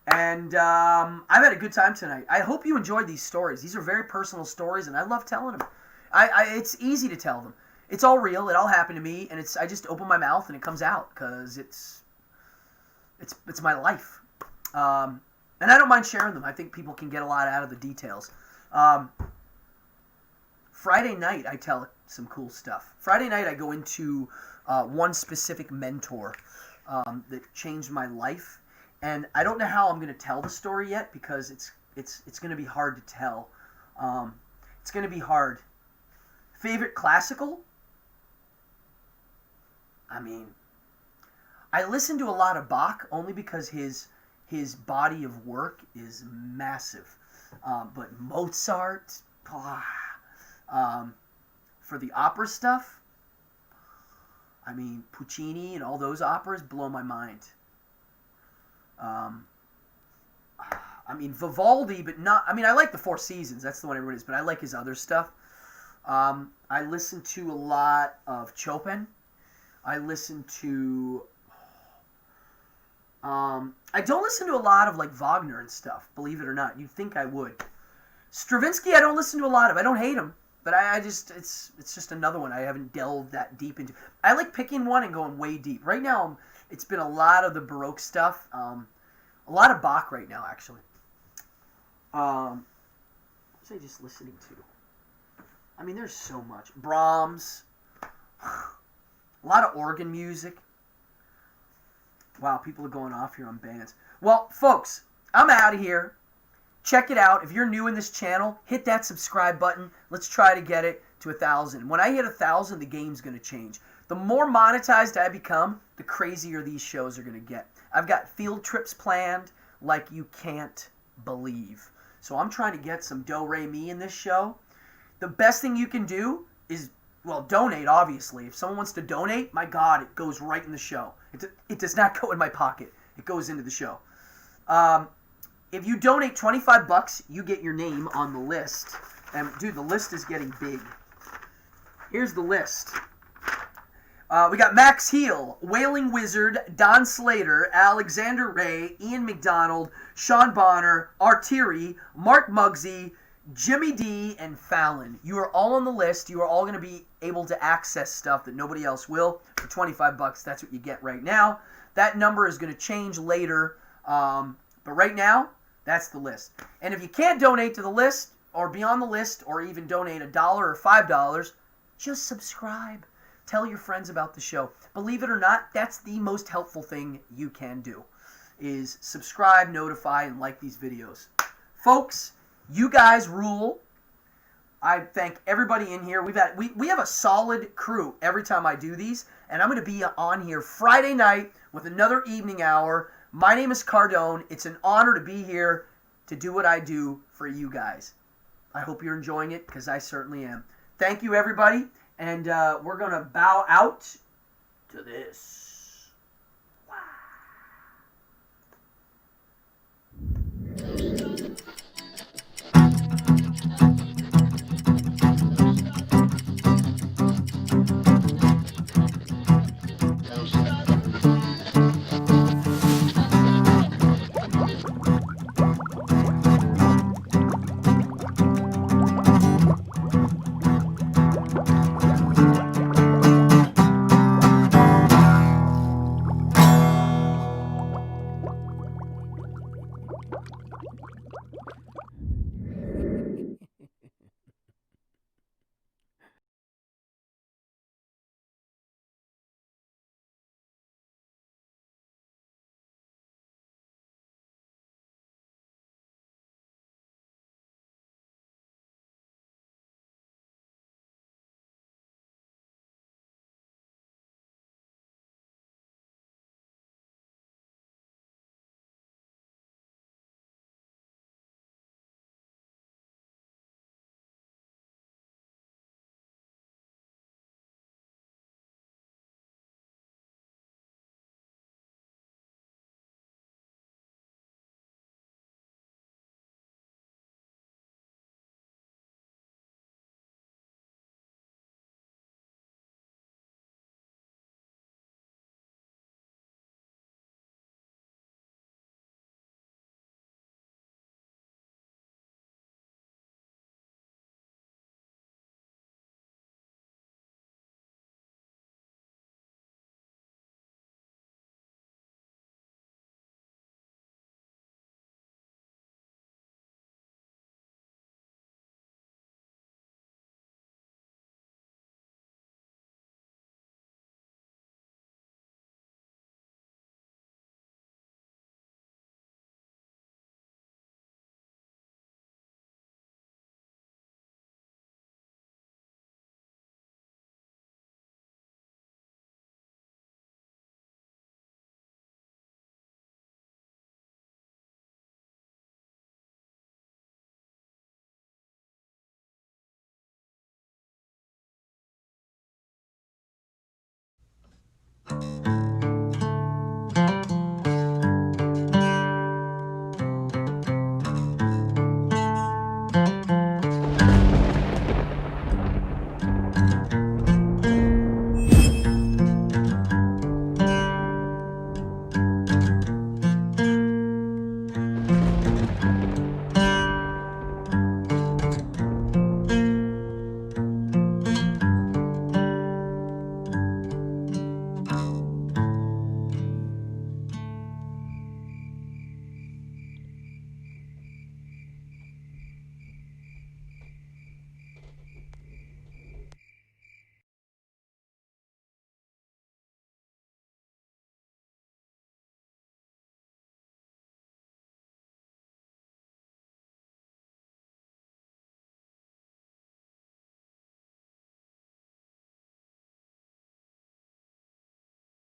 And I've had a good time tonight. I hope you enjoyed these stories. These are very personal stories, and I love telling them. It's easy to tell them. It's all real. It all happened to me, and I just open my mouth and it comes out because it's my life. And I don't mind sharing them. I think people can get a lot out of the details. Friday night, I tell some cool stuff. Friday night, I go into one specific mentor that changed my life. And I don't know how I'm going to tell the story yet because it's going to be hard to tell. It's going to be hard. Favorite classical? I mean, I listen to a lot of Bach only because his body of work is massive. But Mozart, for the opera stuff, I mean, Puccini and all those operas blow my mind. I mean, Vivaldi, but not... I mean, I like the Four Seasons. That's the one everybody is, but I like his other stuff. I listen to a lot of Chopin. I listen to... I don't listen to a lot of, like, Wagner and stuff, believe it or not. You'd think I would. Stravinsky, I don't listen to a lot of. I don't hate him, but I just... It's just another one I haven't delved that deep into. I like picking one and going way deep. Right now, it's been a lot of the Baroque stuff. A lot of Bach right now, actually. What was I just listening to? I mean, there's so much. Brahms. A lot of organ music. Wow, people are going off here on bands. Well, folks, I'm out of here. Check it out. If you're new in this channel, hit that subscribe button. Let's try to get it to 1,000. When I hit 1,000, the game's going to change. The more monetized I become, the crazier these shows are going to get. I've got field trips planned like you can't believe. So I'm trying to get some do-re-mi in this show. The best thing you can do is, well, donate, obviously. If someone wants to donate, my God, it goes right in the show. It does not go in my pocket. It goes into the show. If you donate $25, you get your name on the list. And, dude, the list is getting big. Here's the list. We got Max Heel, Wailing Wizard, Don Slater, Alexander Ray, Ian McDonald, Sean Bonner, Artiri, Mark Muggsy, Jimmy D, and Fallon. You are all on the list. You are all going to be able to access stuff that nobody else will. For $25, that's what you get right now. That number is going to change later. But right now, that's the list. And if you can't donate to the list, or be on the list, or even donate $1 or $5, just subscribe. Tell your friends about the show. Believe it or not, that's the most helpful thing you can do, is subscribe, notify, and like these videos. Folks, you guys rule. I thank everybody in here. We have a solid crew every time I do these, and I'm going to be on here Friday night with another evening hour. My name is Cardone. It's an honor to be here to do what I do for you guys. I hope you're enjoying it, because I certainly am. Thank you, everybody. And we're going to bow out to this. Wow. you.